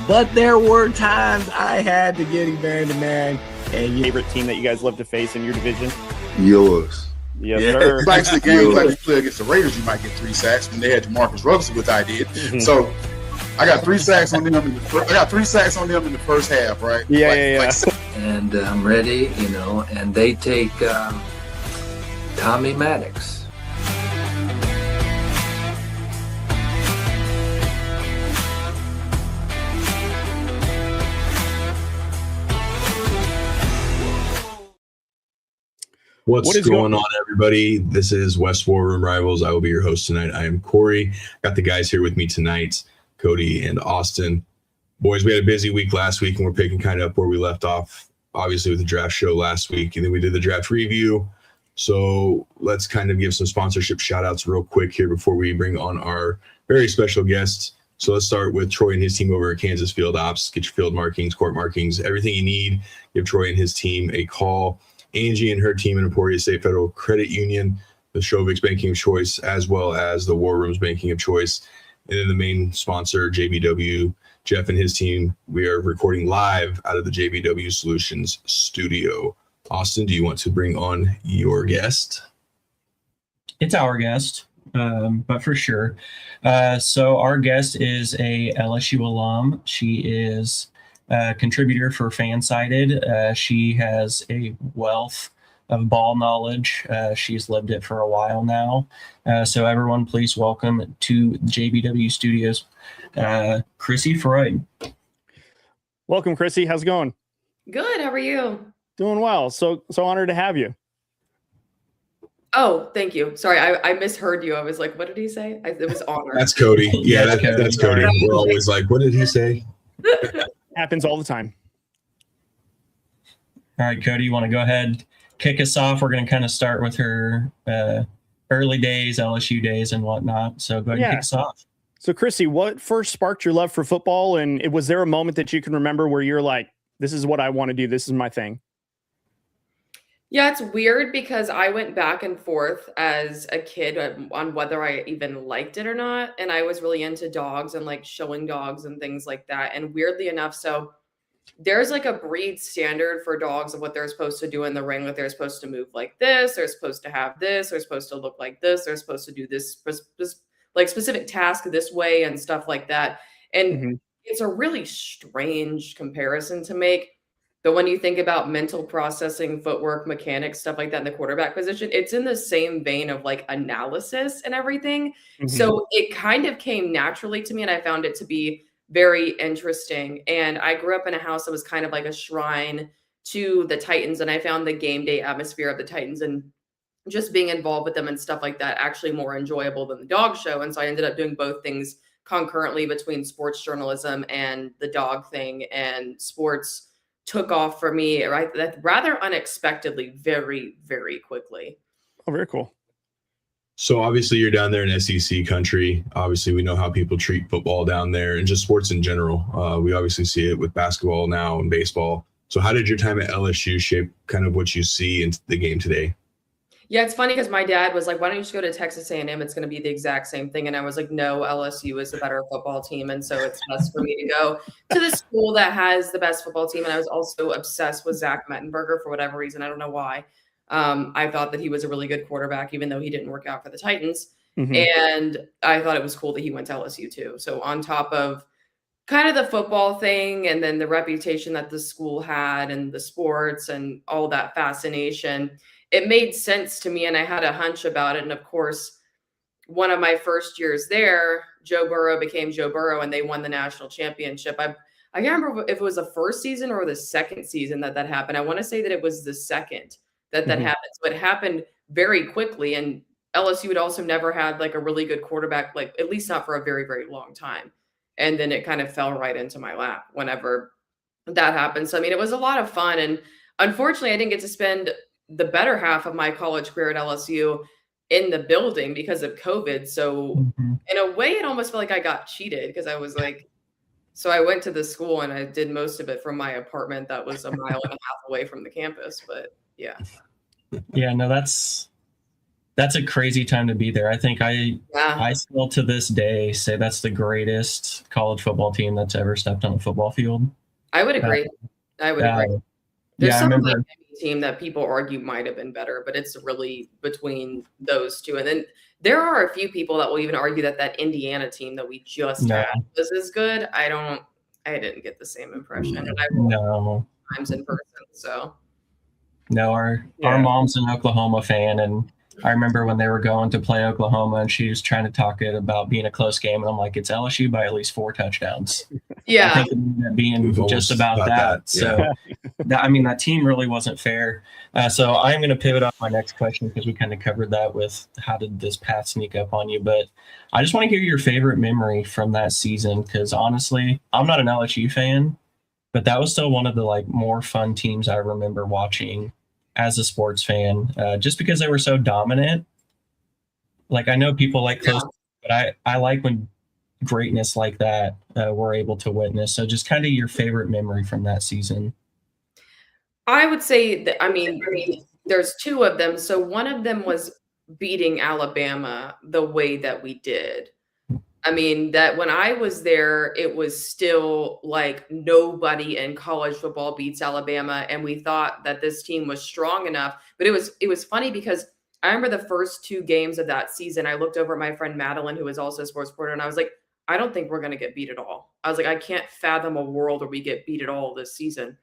but there were times I had to get him man to man. And your favorite team that you guys love to face in your division? Yours. Yes, sir. Like the games like you play against the Raiders, you might get 3 sacks. When they had Jamarcus Russell, which I did. So I got 3 sacks on them. I got 3 sacks on them in the first half, right? Yeah. And I'm ready, and they take Tommy Maddox. What's going on, everybody? This is West War Room Rivals. I will be your host tonight. I am Corey. Got the guys here with me tonight, Cody and Austin. Boys, we had a busy week last week, and we're picking kind of up where we left off, obviously, with the draft show last week. And then we did the draft review. So let's kind of give some sponsorship shout-outs real quick here before we bring on our very special guests. So let's start with Troy and his team over at Kansas Field Ops. Get your field markings, court markings, everything you need. Give Troy and his team a call. Angie and her team in Emporia State Federal Credit Union, the Shovic's Banking of Choice, as well as the War Room's Banking of Choice. And then the main sponsor, JBW, Jeff and his team. We are recording live out of the JBW Solutions studio. Austin, do you want to bring on your guest? It's our guest, but for sure. So our guest is a LSU alum. She is contributor for FanSided. She has a wealth of ball knowledge. She's lived it for a while now. So everyone, please welcome to JBW Studios, Crissy Froyd. Welcome, Crissy. How's it going? Good. How are you? Doing well. So honored to have you. Oh, thank you. Sorry, I misheard you. I was like, what did he say? It was honor. That's Cody. Yeah, that's Cody. We're always like, what did he say? Happens all the time. All right, Cody, you want to go ahead, kick us off? We're going to kind of start with her early days, LSU days and whatnot. So go ahead and kick us off. So Crissy, what first sparked your love for football? And was there a moment that you can remember where you're like, this is what I want to do. This is my thing. Yeah, it's weird because I went back and forth as a kid on whether I even liked it or not. And I was really into dogs and like showing dogs and things like that. And weirdly enough, so there's like a breed standard for dogs of what they're supposed to do in the ring. Like they're supposed to move like this. They're supposed to have this. They're supposed to look like this. They're supposed to do this like specific task this way and stuff like that. And it's a really strange comparison to make. But when you think about mental processing, footwork, mechanics, stuff like that in the quarterback position, it's in the same vein of like analysis and everything. So it kind of came naturally to me and I found it to be very interesting. And I grew up in a house that was kind of like a shrine to the Titans. And I found the game day atmosphere of the Titans and just being involved with them and stuff like that actually more enjoyable than the dog show. And so I ended up doing both things concurrently between sports journalism and the dog thing, and sports took off for me rather unexpectedly, very, very quickly. Oh, very cool. So obviously you're down there in SEC country. Obviously we know how people treat football down there and just sports in general. We obviously see it with basketball now and baseball. So how did your time at LSU shape kind of what you see in the game today? Yeah, it's funny because my dad was like, why don't you just go to Texas A&M? It's going to be the exact same thing. And I was like, no, LSU is the better football team. And so it's best for me to go to the school that has the best football team. And I was also obsessed with Zach Mettenberger for whatever reason. I don't know why. I thought that he was a really good quarterback, even though he didn't work out for the Titans. And I thought it was cool that he went to LSU too. So on top of kind of the football thing and then the reputation that the school had and the sports and all that fascination, it made sense to me and I had a hunch about it. And of course, one of my first years there, Joe Burrow became Joe Burrow and they won the national championship. I can't remember if it was the first season or the second season that happened. I want to say that it was the second that happened. So it happened very quickly. And LSU had also never had like a really good quarterback, like at least not for a very, very long time. And then it kind of fell right into my lap whenever that happened. So, I mean, it was a lot of fun. And unfortunately, I didn't get to spend the better half of my college career at LSU in the building because of COVID. So in a way, it almost felt like I got cheated because I was like, so I went to the school and I did most of it from my apartment that was a mile and a half away from the campus. But yeah. Yeah, no, that's That's a crazy time to be there. I think I still to this day say that's the greatest college football team that's ever stepped on a football field. I would agree. There's some Miami team that people argue might have been better, but it's really between those two. And then there are a few people that will even argue that Indiana team that we just had was as good. I didn't get the same impression. And times in person. So no, our mom's an Oklahoma fan, and I remember when they were going to play Oklahoma and she was trying to talk it about being a close game. And I'm like, it's LSU by at least 4 touchdowns. Yeah. I think it ended up being just about that. So, that team really wasn't fair. So I'm going to pivot off my next question because we kind of covered that with how did this path sneak up on you. But I just want to hear your favorite memory from that season because honestly, I'm not an LSU fan, but that was still one of the more fun teams I remember watching as a sports fan, just because they were so dominant. I know people like close, but I like when greatness like that we're able to witness. So just kind of your favorite memory from that season. I would say that, there's 2 of them. So one of them was beating Alabama the way that we did. That when I was there, it was still nobody in college football beats Alabama. And we thought that this team was strong enough, but it was funny because I remember the first 2 games of that season, I looked over at my friend Madeline, who was also a sports reporter, and I was like, I don't think we're going to get beat at all. I was like, I can't fathom a world where we get beat at all this season.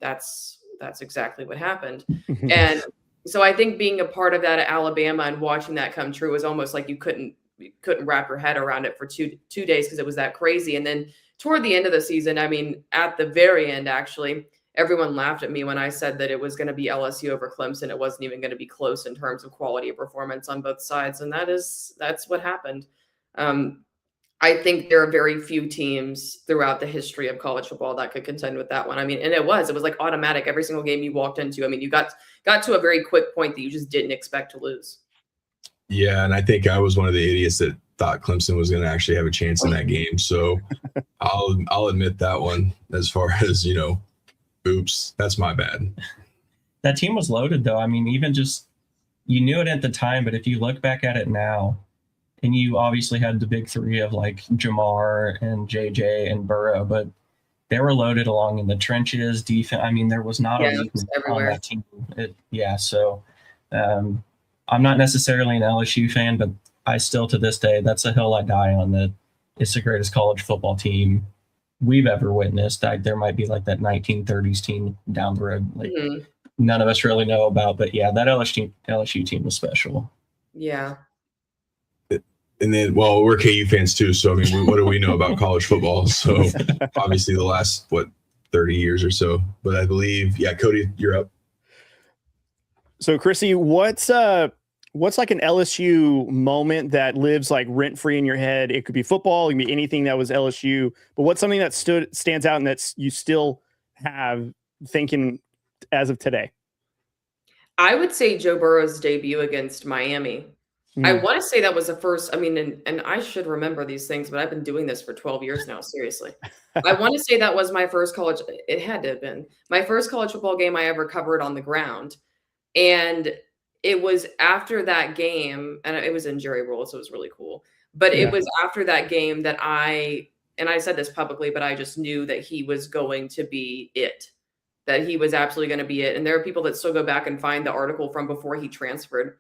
That's exactly what happened. And so I think being a part of that at Alabama and watching that come true was almost like you couldn't wrap your head around it for two days because it was that crazy. And then toward the end of the season, at the very end, actually, everyone laughed at me when I said that it was going to be LSU over Clemson. It wasn't even going to be close in terms of quality of performance on both sides. And that's what happened. I think there are very few teams throughout the history of college football that could contend with that one. And it was automatic. Every single game you walked into, you got to a very quick point that you just didn't expect to lose. Yeah, and I think I was one of the idiots that thought Clemson was going to actually have a chance in that game. So I'll admit that one as far as, oops, that's my bad. That team was loaded, though. Even just you knew it at the time, but if you look back at it now, and you obviously had the big 3 of Jamar and JJ and Burrow, but they were loaded along in the trenches, defense. There was not a weakness on that team. So I'm not necessarily an LSU fan, but I still, to this day, that's a hill I die on, that it's the greatest college football team we've ever witnessed. There might be that 1930s team down the road, none of us really know about, but that LSU team was special. Yeah. And then, well, we're KU fans too. So, what do we know about college football? So obviously the last, 30 years or so, but I believe, Cody, you're up. So Crissy, what's an LSU moment that lives rent free in your head? It could be football, it could be anything that was LSU, but what's something that stands out and that's you still have thinking as of today? I would say Joe Burrow's debut against Miami. I want to say that was the first, and I should remember these things, but I've been doing this for 12 years now, seriously. I want to say that was my first it had to have been my first college football game I ever covered on the ground. And it was after that game, and it was in Jerry World, so it was really cool. But it was after that game that I said this publicly, but I just knew that he was going to be it, that he was absolutely going to be it. And there are people that still go back and find the article from before he transferred.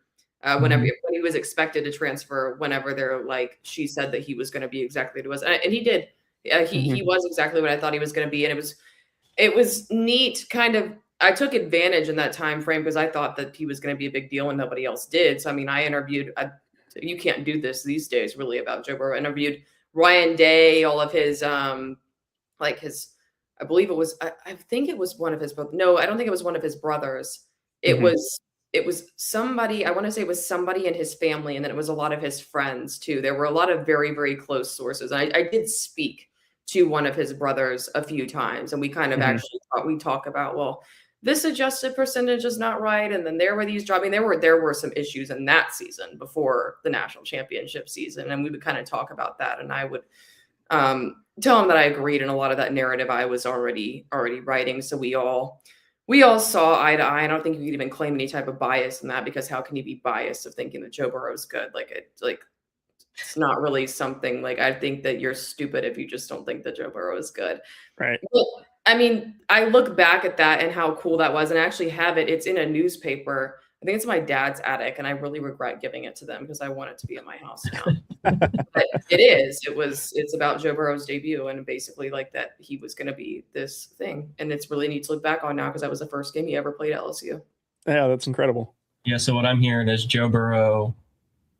When he was expected to transfer, whenever they're she said that he was going to be exactly what he was. And he did. He was exactly what I thought he was going to be. And it was neat. I took advantage in that time frame because I thought that he was going to be a big deal and nobody else did. So, I interviewed, you can't do this these days really about Joe Burrow. I interviewed Ryan Day, all of his, I believe it was, I think it was one of his, no, I don't think it was one of his brothers. It was somebody, I want to say it was somebody in his family, and then it was a lot of his friends too. There were a lot of very, very close sources. And I did speak to one of his brothers a few times, and we kind of we talk about, well, this adjusted percentage is not right. And then there were these dropping. There were some issues in that season before the national championship season. And we would kind of talk about that. And I would tell him that I agreed in a lot of that narrative I was already writing. So we all we all saw eye to eye. I don't think you could even claim any type of bias in that, because how can you be biased of thinking that Joe Burrow is good? It's not really something, like, I think that you're stupid if you just don't think that Joe Burrow is good. Right. Well, I mean, I look back at that and how cool that was, and I actually have it. It's in a newspaper. I think it's in my dad's attic, and I really regret giving it to them because I want it to be in my house now. But it is. It's about Joe Burrow's debut, and basically like that he was going to be this thing, and it's really neat to look back on now because that was the first game he ever played at LSU. Yeah, that's incredible. Yeah. So what I'm hearing is Joe Burrow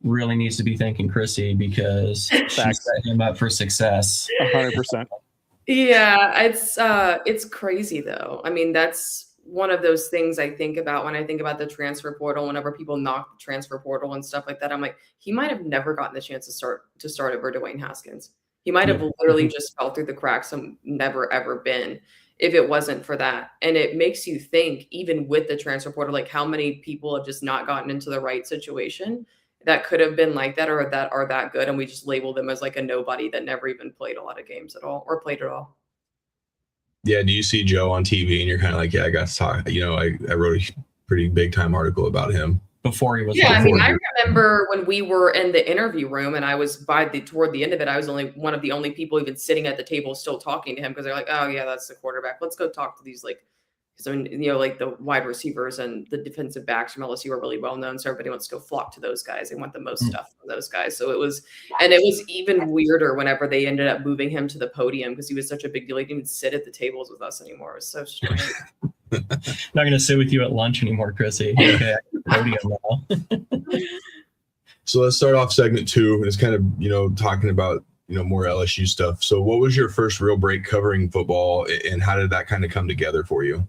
really needs to be thanking Crissy because she set him up for success. 100%. Yeah, it's crazy though. I mean, that's one of those things I think about when I think about the transfer portal. Whenever people knock the transfer portal and stuff like that, I'm like, he might have never gotten the chance to start over Dwayne Haskins. He might have literally just fell through the cracks and never ever been if it wasn't for that. And it makes you think, even with the transfer portal, like how many people have just not gotten into the right situation that could have been like that or that are that good, and we just label them as like a nobody that never even played a lot of games at all or played at all. Yeah, do you see Joe on TV and you're kind of like, yeah, I got to talk. You know, I wrote a pretty big time article about him before he was. Yeah, I mean, I remember when we were in the interview room, and I was toward the end of it, I was only one of the only people even sitting at the table still talking to him, because they're like, oh yeah, that's the quarterback. Let's go talk to these, like, because I mean, you know, like the wide receivers and the defensive backs from LSU are really well known, so everybody wants to go flock to those guys. They want the most stuff from those guys. So it was even weirder whenever they ended up moving him to the podium, because he was such a big deal. He didn't even sit at the tables with us anymore. It was so strange. Not going to sit with you at lunch anymore, Crissy. Okay, I can podium now. So let's start off segment 2. It's kind of, you know, talking about, you know, more LSU stuff. So what was your first real break covering football, and how did that kind of come together for you?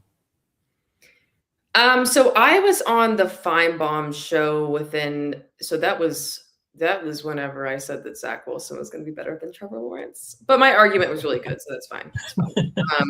So I was on the Feinbaum show that was whenever I said that Zach Wilson was going to be better than Trevor Lawrence. But my argument was really good, so that's fine.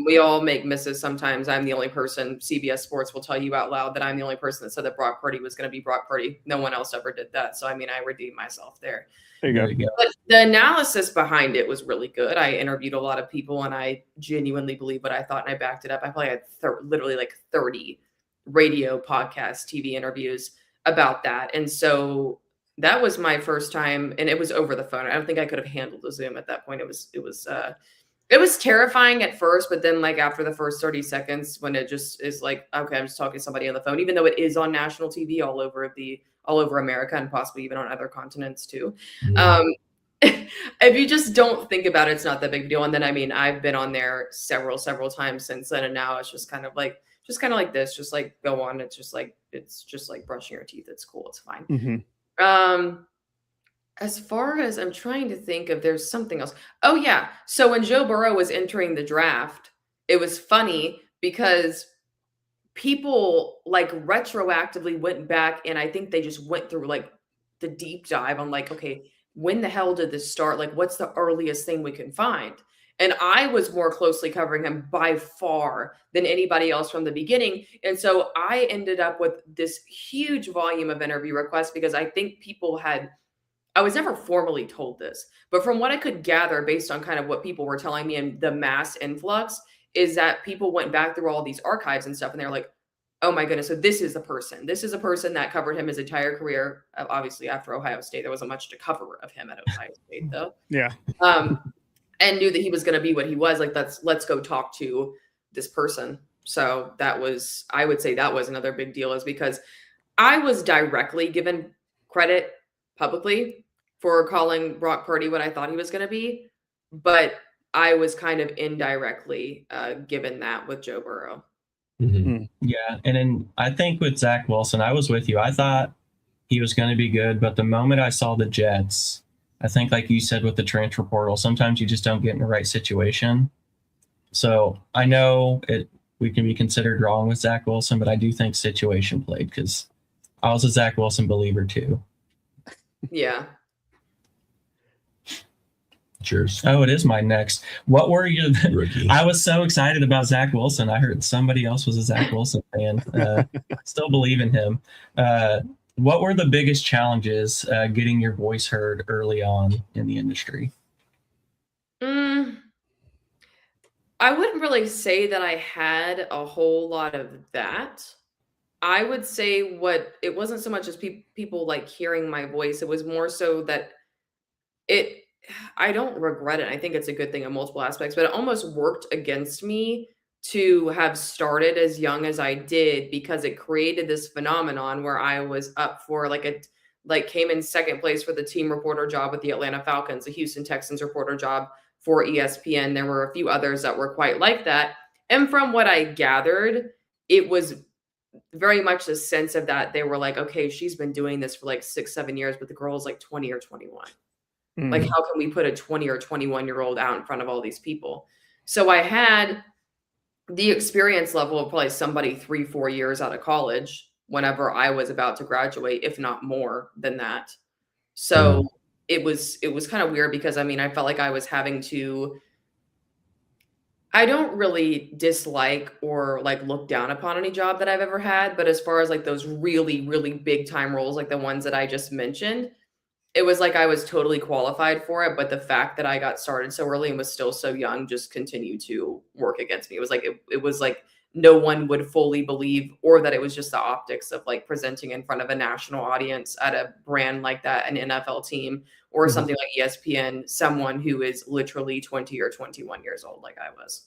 We all make misses sometimes. I'm the only person, CBS Sports will tell you out loud that I'm the only person that said that Brock Purdy was going to be Brock Purdy. No one else ever did that. So, I mean, I redeemed myself there. There you go. But the analysis behind it was really good. I interviewed a lot of people, and I genuinely believe what I thought, and I backed it up. I probably had literally like 30 radio, podcast, TV interviews about that. And so that was my first time, and it was over the phone. I don't think I could have handled the Zoom at that point. It was terrifying at first, but then like after the first 30 seconds, when it just is like, okay, I'm just talking to somebody on the phone, even though it is on national TV all over America and possibly even on other continents too. If you just don't think about it, it's not that big a deal. And then, I mean, I've been on there several times since then. And now it's just kind of like this, just like go on. It's just like brushing your teeth. It's cool. It's fine. Mm-hmm. As far as I'm trying to think of, there's something else. Oh yeah. So when Joe Burrow was entering the draft, it was funny because people like retroactively went back, and I think they just went through like the deep dive on like, okay, when the hell did this start? Like, what's the earliest thing we can find? And I was more closely covering him by far than anybody else from the beginning. And so I ended up with this huge volume of interview requests because I think I was never formally told this, but from what I could gather based on kind of what people were telling me and the mass influx is that people went back through all these archives and stuff, and they're like, oh my goodness, so this is the person. This is a person that covered him his entire career. Obviously, after Ohio State, there wasn't much to cover of him at Ohio State, though. Yeah. And knew that he was going to be what he was. Like, let's go talk to this person. So I would say that was another big deal, is because I was directly given credit publicly for calling Brock Purdy what I thought he was going to be, but I was kind of indirectly given that with Joe Burrow. Mm-hmm. Yeah. And then I think with Zach Wilson, I was with you. I thought he was going to be good, but the moment I saw the Jets, I think like you said with the transfer portal, sometimes you just don't get in the right situation. So I know we can be considered wrong with Zach Wilson, but I do think situation played, because I was a Zach Wilson believer too. Yeah. Cheers. Oh, it is my next. What were you? Rookie. I was so excited about Zach Wilson. I heard somebody else was a Zach Wilson fan. Still believe in him. What were the biggest challenges getting your voice heard early on in the industry? I I wouldn't really say that I had a whole lot of that. I would say it wasn't so much as people like hearing my voice. It was more so that it, I don't regret it. I think it's a good thing in multiple aspects, but it almost worked against me to have started as young as I did because it created this phenomenon where I was up for came in second place for the team reporter job with the Atlanta Falcons, the Houston Texans reporter job for ESPN. There were a few others that were quite like that. And from what I gathered, it was very much a sense of that. They were like, okay, she's been doing this for like 6-7 years, but the girl's like 20 or 21. Like, how can we put a 20 or 21-year-old out in front of all these people? So I had the experience level of probably somebody 3-4 years out of college whenever I was about to graduate, if not more than that. So it was kind of weird because, I mean, I felt like I was having to, I don't really dislike or like look down upon any job that I've ever had. But as far as like those really, really big time roles, like the ones that I just mentioned, it was like I was totally qualified for it. But the fact that I got started so early and was still so young just continued to work against me. It was like, it was like no one would fully believe, or that it was just the optics of like presenting in front of a national audience at a brand like that, an NFL team or something like ESPN, someone who is literally 20 or 21 years old like I was.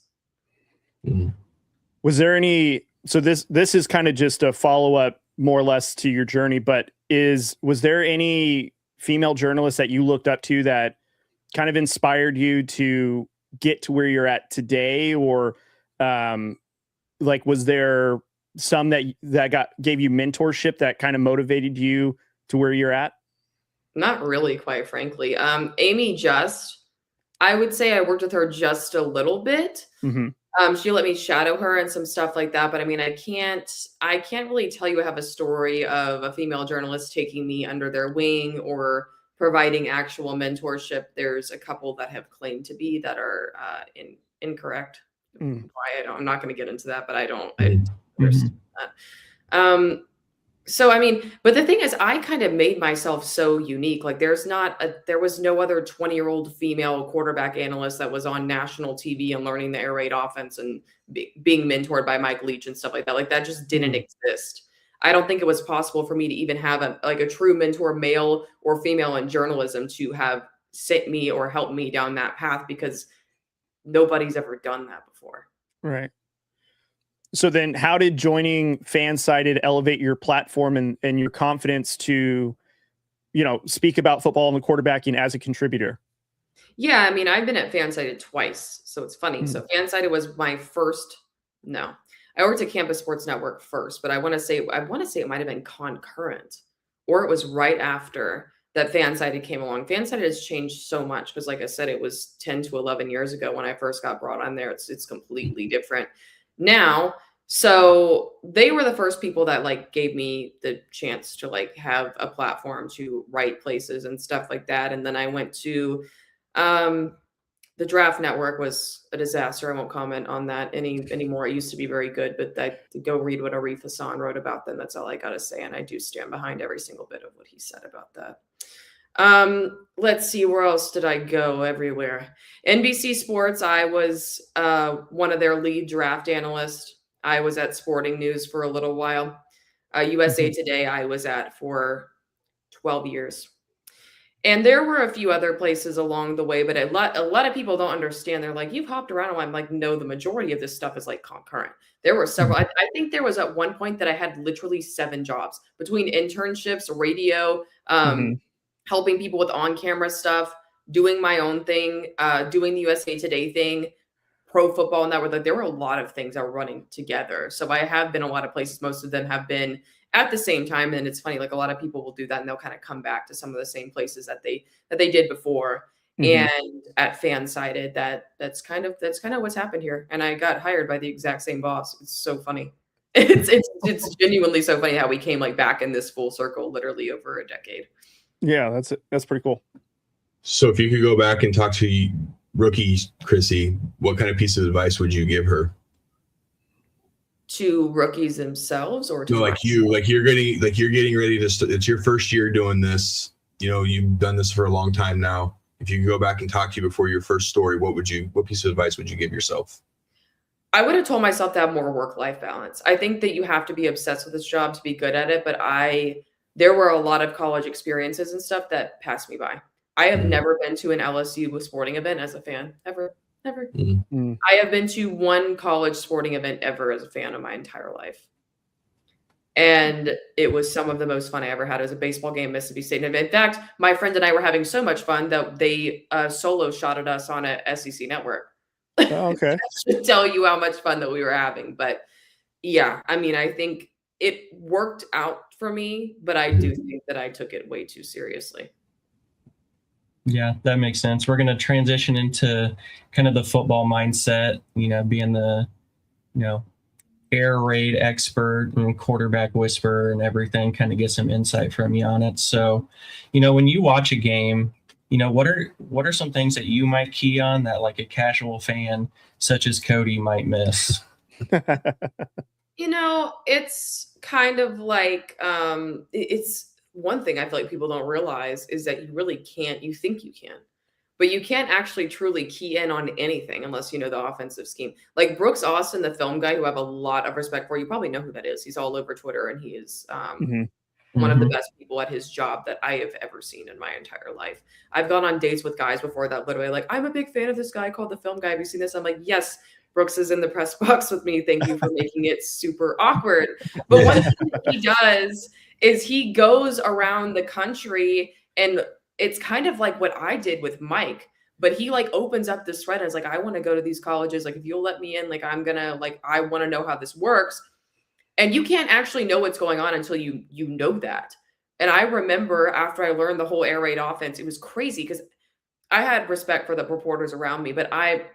Was there any, so this is kind of just a follow-up more or less to your journey, but was there any female journalists that you looked up to that kind of inspired you to get to where you're at today? Or like, was there some that gave you mentorship that kind of motivated you to where you're at? Not really, quite frankly. Amy Just, I would say I worked with her just a little bit. She let me shadow her and some stuff like that. But I mean, I can't really tell you I have a story of a female journalist taking me under their wing or providing actual mentorship. There's a couple that have claimed to be that are incorrect. I'm not going to get into that, but I understand that. So, I mean, but the thing is, I kind of made myself so unique. Like there was no other 20-year-old female quarterback analyst that was on national TV and learning the air raid offense and being mentored by Mike Leach and stuff like that. Like that just didn't exist. I don't think it was possible for me to even have a true mentor, male or female in journalism, to have sent me or helped me down that path, because nobody's ever done that before. Right. So then how did joining FanSided elevate your platform and your confidence to, speak about football and the quarterbacking as a contributor? Yeah. I mean, I've been at FanSided twice, so it's funny. So FanSided was my first, I worked at Campus Sports Network first, but I want to say it might've been concurrent, or it was right after that FanSided came along. FanSided has changed so much because, like I said, it was 10 to 11 years ago when I first got brought on there. It's completely different now. So they were the first people that like gave me the chance to like have a platform to write places and stuff like that. And then I went to the Draft Network. Was a disaster. I won't comment on that anymore. It used to be very good, but go read what Arif Hassan wrote about them. That's all I got to say. And I do stand behind every single bit of what he said about that. Let's see, where else did I go? Everywhere. NBC Sports, I was one of their lead draft analysts. I was at Sporting News for a little while. USA Today I was at for 12 years. And there were a few other places along the way, but a lot of people don't understand. They're like, you've hopped around. I'm like, no, the majority of this stuff is like concurrent. There were several. I think there was at one point that I had literally 7 jobs between internships, radio, helping people with on-camera stuff, doing my own thing, doing the USA Today thing, pro football, and that were like, there were a lot of things that were running together. So I have been a lot of places. Most of them have been at the same time. And it's funny, like a lot of people will do that and they'll kind of come back to some of the same places that they did before. And at FanSided, that's kind of what's happened here. And I got hired by the exact same boss. It's so funny. It's genuinely so funny how we came like back in this full circle, literally over a decade. Yeah, that's pretty cool. So if you could go back and talk to rookie Crissy, what kind of piece of advice would you give her? To rookies themselves, or to you're getting ready to it's your first year doing this. You've done this for a long time now. If you could go back and talk to you before your first story, what piece of advice would you give yourself? I would have told myself to have more work-life balance. I think that you have to be obsessed with this job to be good at it, but there were a lot of college experiences and stuff that passed me by. I have never been to an LSU sporting event as a fan, ever. I have been to one college sporting event ever as a fan of my entire life. And it was some of the most fun I ever had as a baseball game, Mississippi State. And in fact, my friend and I were having so much fun that they solo shotted us on a SEC network. Oh, okay. To tell you how much fun that we were having. But yeah, I mean, I think it worked out for me, but I do think that I took it way too seriously. Yeah, that makes sense. We're going to transition into kind of the football mindset, being the, air raid expert and quarterback whisperer and everything, kind of get some insight from you on it. So, when you watch a game, what are some things that you might key on that like a casual fan such as Cody might miss? It's kind of like it's one thing I feel like people don't realize is that you really can't. You think you can, but you can't actually truly key in on anything unless you know the offensive scheme. Like Brooks Austin, the film guy, who I have a lot of respect for. You probably know who that is. He's all over Twitter, and he is one of the best people at his job that I have ever seen in my entire life. I've gone on dates with guys before that literally like, I'm a big fan of this guy called the film guy. Have you seen this? I'm like, yes, Brooks is in the press box with me. Thank you for making it super awkward. But one thing that he does is he goes around the country, and it's kind of like what I did with Mike, but he like opens up this thread and is like, I want to go to these colleges. Like, if you'll let me in, like, I want to know how this works. And you can't actually know what's going on until you know that. And I remember after I learned the whole air raid offense, it was crazy because I had respect for the reporters around me, but I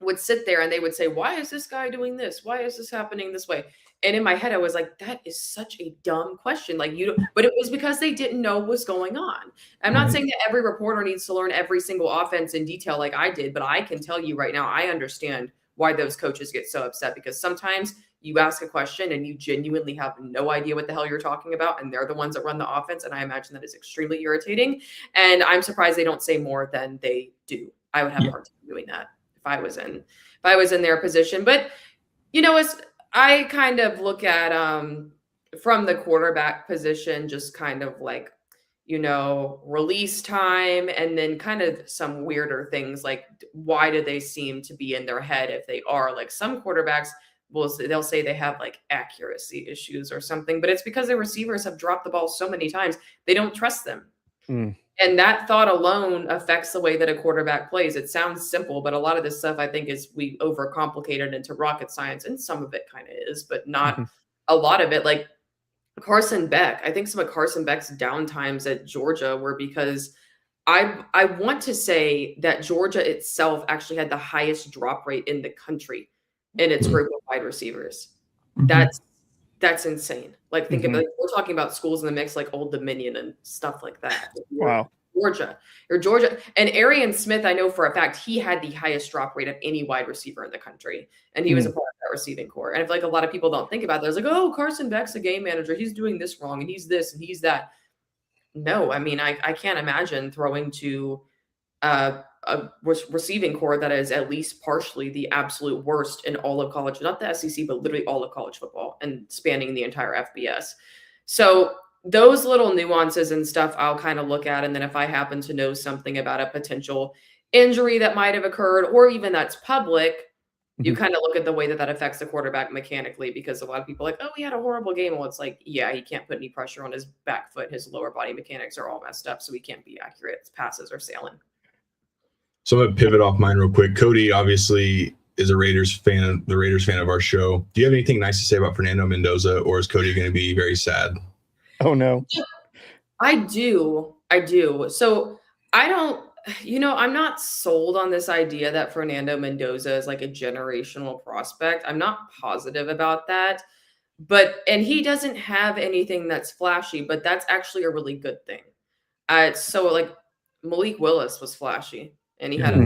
would sit there and they would say, why is this guy doing this? Why is this happening this way? And in my head, I was like, that is such a dumb question. Like, but it was because they didn't know what was going on. I'm not saying that every reporter needs to learn every single offense in detail like I did, but I can tell you right now, I understand why those coaches get so upset, because sometimes you ask a question and you genuinely have no idea what the hell you're talking about, and they're the ones that run the offense. And I imagine that is extremely irritating. And I'm surprised they don't say more than they do. I would have a hard time doing that if I was in their position. But as I kind of look at from the quarterback position, just kind of like, release time, and then kind of some weirder things like, why do they seem to be in their head if they are? Like, some quarterbacks they'll say they have like accuracy issues or something, but it's because their receivers have dropped the ball so many times they don't trust them. And that thought alone affects the way that a quarterback plays. It sounds simple, but a lot of this stuff I think is we overcomplicate it into rocket science, and some of it kind of is, but not a lot of it. Like Carson Beck, I think some of Carson Beck's downtimes at Georgia were because I want to say that Georgia itself actually had the highest drop rate in the country in its group of wide receivers. That's insane. Like, think about, we're talking about schools in the mix like Old Dominion and stuff like that. Wow. Georgia. And Arian Smith, I know for a fact, he had the highest drop rate of any wide receiver in the country. And he was a part of that receiving core. And I feel like a lot of people don't think about that. It's like, oh, Carson Beck's a game manager. He's doing this wrong, and he's this, and he's that. No, I mean, I can't imagine throwing to a receiving core that is at least partially the absolute worst in all of college, not the SEC, but literally all of college football and spanning the entire FBS. So those little nuances and stuff I'll kind of look at. And then if I happen to know something about a potential injury that might have occurred, or even that's public, you kind of look at the way that affects the quarterback mechanically, because a lot of people are like, oh, he had a horrible game. Well, it's like, yeah, he can't put any pressure on his back foot. His lower body mechanics are all messed up, so he can't be accurate. His passes are sailing. So I'm going to pivot off mine real quick. Cody obviously is a Raiders fan, the Raiders fan of our show. Do you have anything nice to say about Fernando Mendoza, or is Cody going to be very sad? Oh, no. I do. So I don't, I'm not sold on this idea that Fernando Mendoza is like a generational prospect. I'm not positive about that. And he doesn't have anything that's flashy, but that's actually a really good thing. So like Malik Willis was flashy, and he had a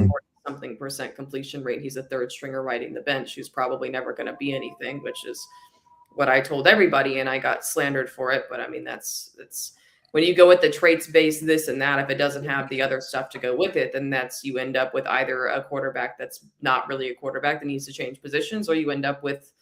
40-something% completion rate. He's a third stringer riding the bench who's probably never going to be anything, which is what I told everybody, and I got slandered for it. But I mean, that's when you go with the traits based this and that, if it doesn't have the other stuff to go with it, then you end up with either a quarterback that's not really a quarterback that needs to change positions, or you end up with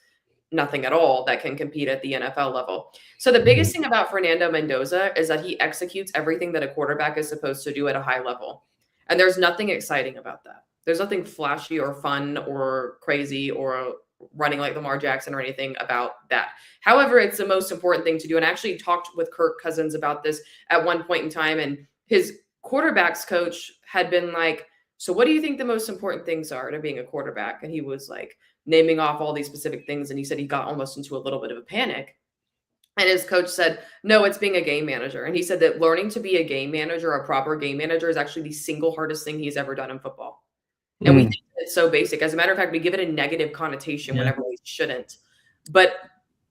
nothing at all that can compete at the NFL level. So the biggest thing about Fernando Mendoza is that he executes everything that a quarterback is supposed to do at a high level. And there's nothing exciting about that. There's nothing flashy or fun or crazy or running like Lamar Jackson or anything about that. However, it's the most important thing to do. And I actually talked with Kirk Cousins about this at one point in time. And his quarterbacks coach had been like, so what do you think the most important things are to being a quarterback? And he was like naming off all these specific things. And he said he got almost into a little bit of a panic. And his coach said, no, it's being a game manager. And he said that learning to be a game manager, a proper game manager, is actually the single hardest thing he's ever done in football. And we think it's so basic. As a matter of fact, we give it a negative connotation whenever we shouldn't. But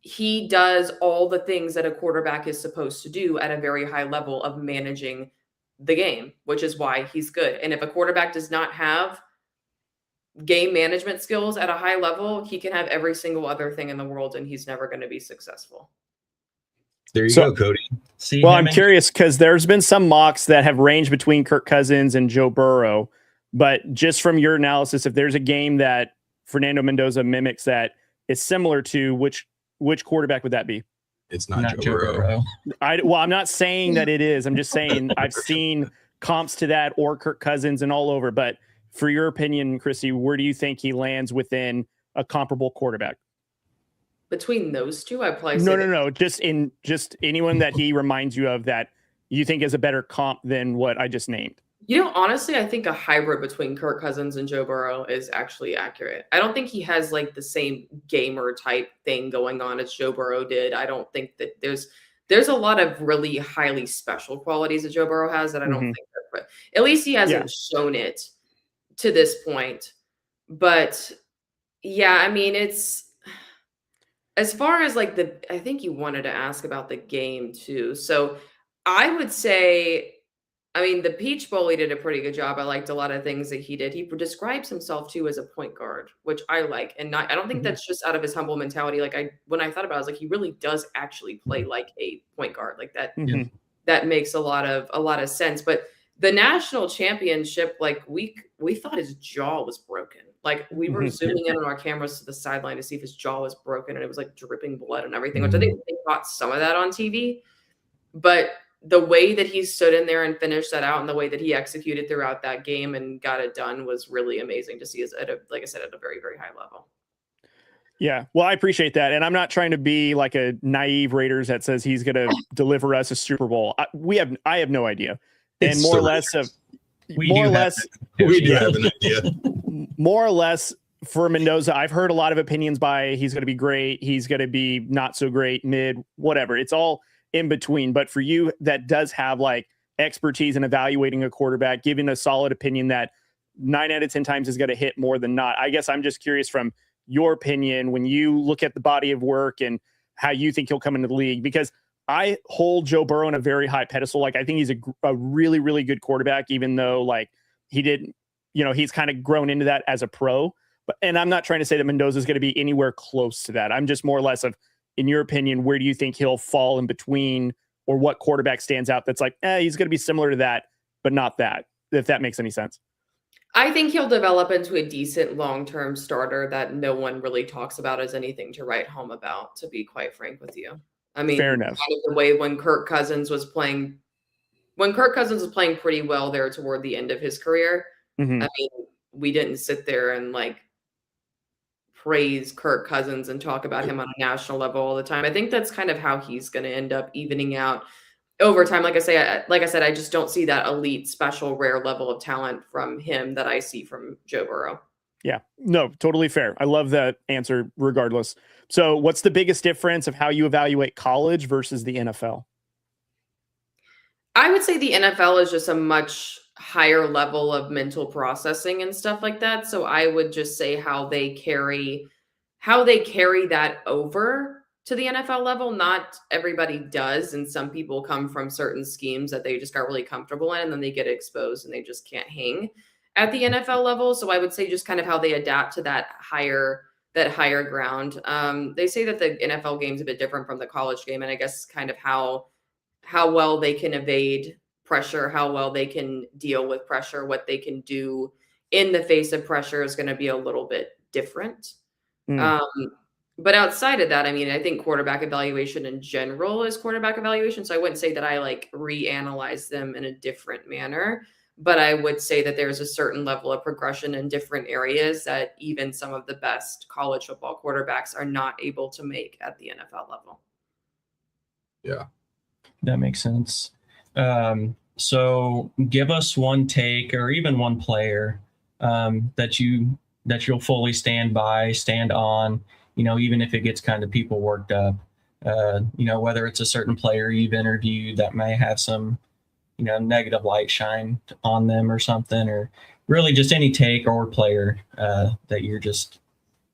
he does all the things that a quarterback is supposed to do at a very high level of managing the game, which is why he's good. And if a quarterback does not have game management skills at a high level, he can have every single other thing in the world, and he's never going to be successful. There you go, Cody. Well, I'm curious because there's been some mocks that have ranged between Kirk Cousins and Joe Burrow. But just from your analysis, if there's a game that Fernando Mendoza mimics that is similar to, which quarterback would that be? It's not Joe Burrow. I'm not saying that it is. I'm just saying I've seen comps to that or Kirk Cousins and all over. But for your opinion, Crissy, where do you think he lands within a comparable quarterback? Between those two, I'd probably say No. Just anyone that he reminds you of that you think is a better comp than what I just named. Honestly, I think a hybrid between Kirk Cousins and Joe Burrow is actually accurate. I don't think he has like the same gamer type thing going on as Joe Burrow did. I don't think that there's a lot of really highly special qualities that Joe Burrow has that I don't think that, but at least he hasn't shown it to this point. But yeah, I mean, it's as far as like I think you wanted to ask about the game too. So I would say, I mean, the Peach Bowl, he did a pretty good job. I liked a lot of things that he did. He describes himself too as a point guard, which I like. And I don't think that's just out of his humble mentality. Like when I thought about it, I was like, he really does actually play like a point guard like that. That makes a lot of sense. But the national championship, like we thought his jaw was broken. Like we were zooming in on our cameras to the sideline to see if his jaw was broken, and it was like dripping blood and everything, which I think they caught some of that on TV. But the way that he stood in there and finished that out and the way that he executed throughout that game and got it done was really amazing to see, like I said, at a very, very high level. Yeah. Well, I appreciate that. And I'm not trying to be like a naive Raiders that says he's going to deliver us a Super Bowl. I have no idea. And more or less for Mendoza, I've heard a lot of opinions by he's going to be great, he's going to be not so great, mid, whatever. It's all in between. But for you that does have like expertise in evaluating a quarterback, giving a solid opinion that 9 out of 10 times is going to hit more than not. I guess I'm just curious from your opinion, when you look at the body of work and how you think he'll come into the league, because I hold Joe Burrow in a very high pedestal. Like I think he's a really, really good quarterback, even though like he didn't, he's kind of grown into that as a pro. And I'm not trying to say that Mendoza is going to be anywhere close to that. I'm just more or less of, in your opinion, where do you think he'll fall in between, or what quarterback stands out that's like, he's going to be similar to that, but not that, if that makes any sense? I think he'll develop into a decent long-term starter that no one really talks about as anything to write home about, to be quite frank with you. I mean, fair enough. Kind of the way when Kirk Cousins was playing pretty well there toward the end of his career, I mean, we didn't sit there and like praise Kirk Cousins and talk about him on a national level all the time. I think that's kind of how he's going to end up evening out over time. Like I said, I just don't see that elite, special, rare level of talent from him that I see from Joe Burrow. Yeah, no, totally fair. I love that answer regardless. So what's the biggest difference of how you evaluate college versus the NFL? I would say the NFL is just a much higher level of mental processing and stuff like that. So I would just say how they carry that over to the NFL level. Not everybody does. And some people come from certain schemes that they just got really comfortable in, and then they get exposed and they just can't hang at the NFL level. So I would say just kind of how they adapt to that higher ground. They say that the NFL game is a bit different from the college game. And I guess kind of how how well they can evade pressure, how well they can deal with pressure, what they can do in the face of pressure is going to be a little bit different. But outside of that, I mean, I think quarterback evaluation in general is quarterback evaluation. So I wouldn't say that I like reanalyze them in a different manner, but I would say that there's a certain level of progression in different areas that even some of the best college football quarterbacks are not able to make at the NFL level. Yeah. That makes sense. So give us one take or even one player that you'll fully stand by, stand on, even if it gets kind of people worked up, whether it's a certain player you've interviewed that may have some, negative light shine on them or something, or really just any take or player that you're just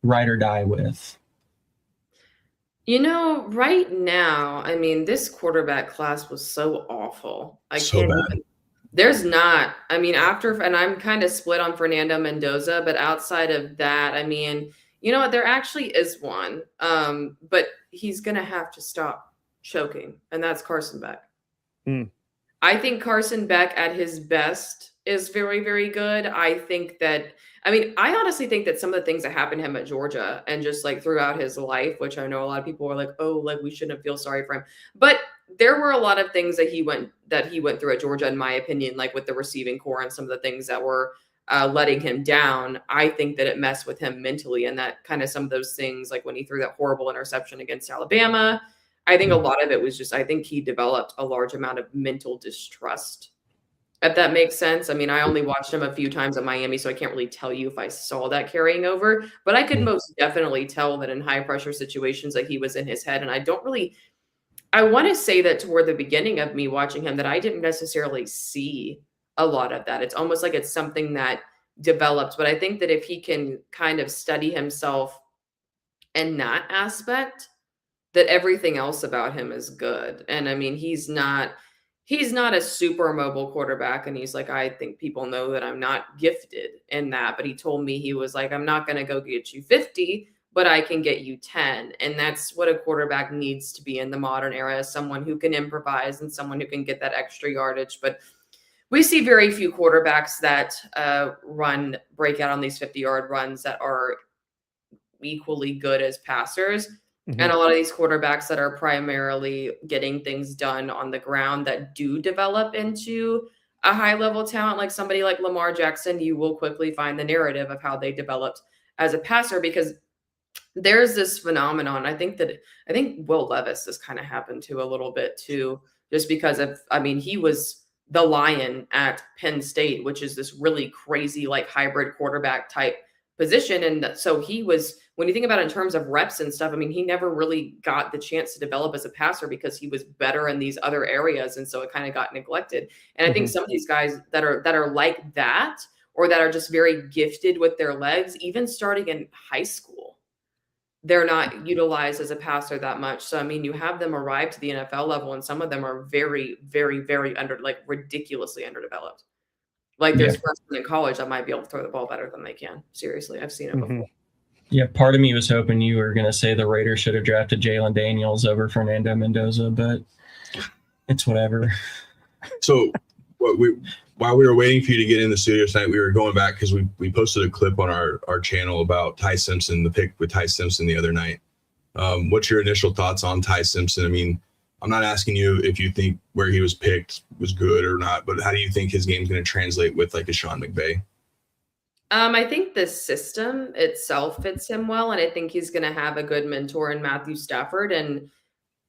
ride or die with. Right now, I mean, this quarterback class was so awful. There's not, I mean, and I'm kind of split on Fernando Mendoza, but outside of that, I mean, you know what? There actually is one, but he's going to have to stop choking, and that's Carson Beck. I think Carson Beck at his best is very, very good. I honestly think that some of the things that happened to him at Georgia and just like throughout his life, which I know a lot of people are like, oh, like we shouldn't feel sorry for him. But there were a lot of things that he went through at Georgia, in my opinion, like with the receiving core and some of the things that were letting him down. I think that it messed with him mentally, and that kind of some of those things, like when he threw that horrible interception against Alabama, I think a lot of it was just, I think he developed a large amount of mental distrust, if that makes sense. I mean, I only watched him a few times at Miami, so I can't really tell you if I saw that carrying over, but I could most definitely tell that in high pressure situations that he was in his head. And I want to say that toward the beginning of me watching him that I didn't necessarily see a lot of that. It's almost like it's something that develops, but I think that if he can kind of study himself in that aspect, that everything else about him is good. And I mean, he's not a super mobile quarterback. And he's like, I think people know that I'm not gifted in that, but he told me, he was like, I'm not going to go get you 50, but I can get you 10. And that's what a quarterback needs to be in the modern era, someone who can improvise and someone who can get that extra yardage. But we see very few quarterbacks that break out on these 50-yard runs that are equally good as passers. And a lot of these quarterbacks that are primarily getting things done on the ground that do develop into a high-level talent, like somebody like Lamar Jackson, you will quickly find the narrative of how they developed as a passer, because there's this phenomenon. I think Will Levis has kind of happened to a little bit too, just because he was the Lion at Penn State, which is this really crazy, like hybrid quarterback type position. And so he was, when you think about it in terms of reps and stuff, I mean, he never really got the chance to develop as a passer because he was better in these other areas. And so it kind of got neglected. And I think some of these guys that are like that, or that are just very gifted with their legs, even starting in high school, they're not utilized as a passer that much. So, I mean, you have them arrive to the NFL level, and some of them are very, very, very ridiculously underdeveloped. Like there's a person in college that might be able to throw the ball better than they can. Seriously, I've seen it before. Yeah, part of me was hoping you were going to say the Raiders should have drafted Jalen Daniels over Fernando Mendoza, but it's whatever. So while we were waiting for you to get in the studio tonight, we were going back because we posted a clip on our channel about Ty Simpson, the pick with Ty Simpson the other night. What's your initial thoughts on Ty Simpson? I mean, I'm not asking you if you think where he was picked was good or not, but how do you think his game's going to translate with like a Sean McVay? I think the system itself fits him well, and I think he's going to have a good mentor in Matthew Stafford. And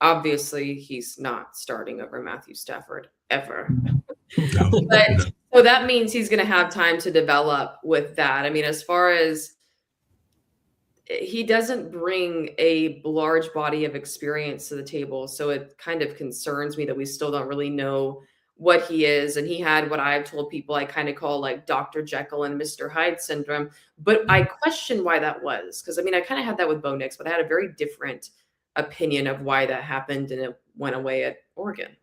obviously, he's not starting over Matthew Stafford ever. But so that means he's going to have time to develop with that. I mean, as far as he doesn't bring a large body of experience to the table, so it kind of concerns me that we still don't really know what he is. And he had what I've told people I kind of call like Dr. Jekyll and Mr. Hyde syndrome. But I question why that was, because I mean, I kind of had that with Bo Nix, but I had a very different opinion of why that happened, and it went away at Oregon.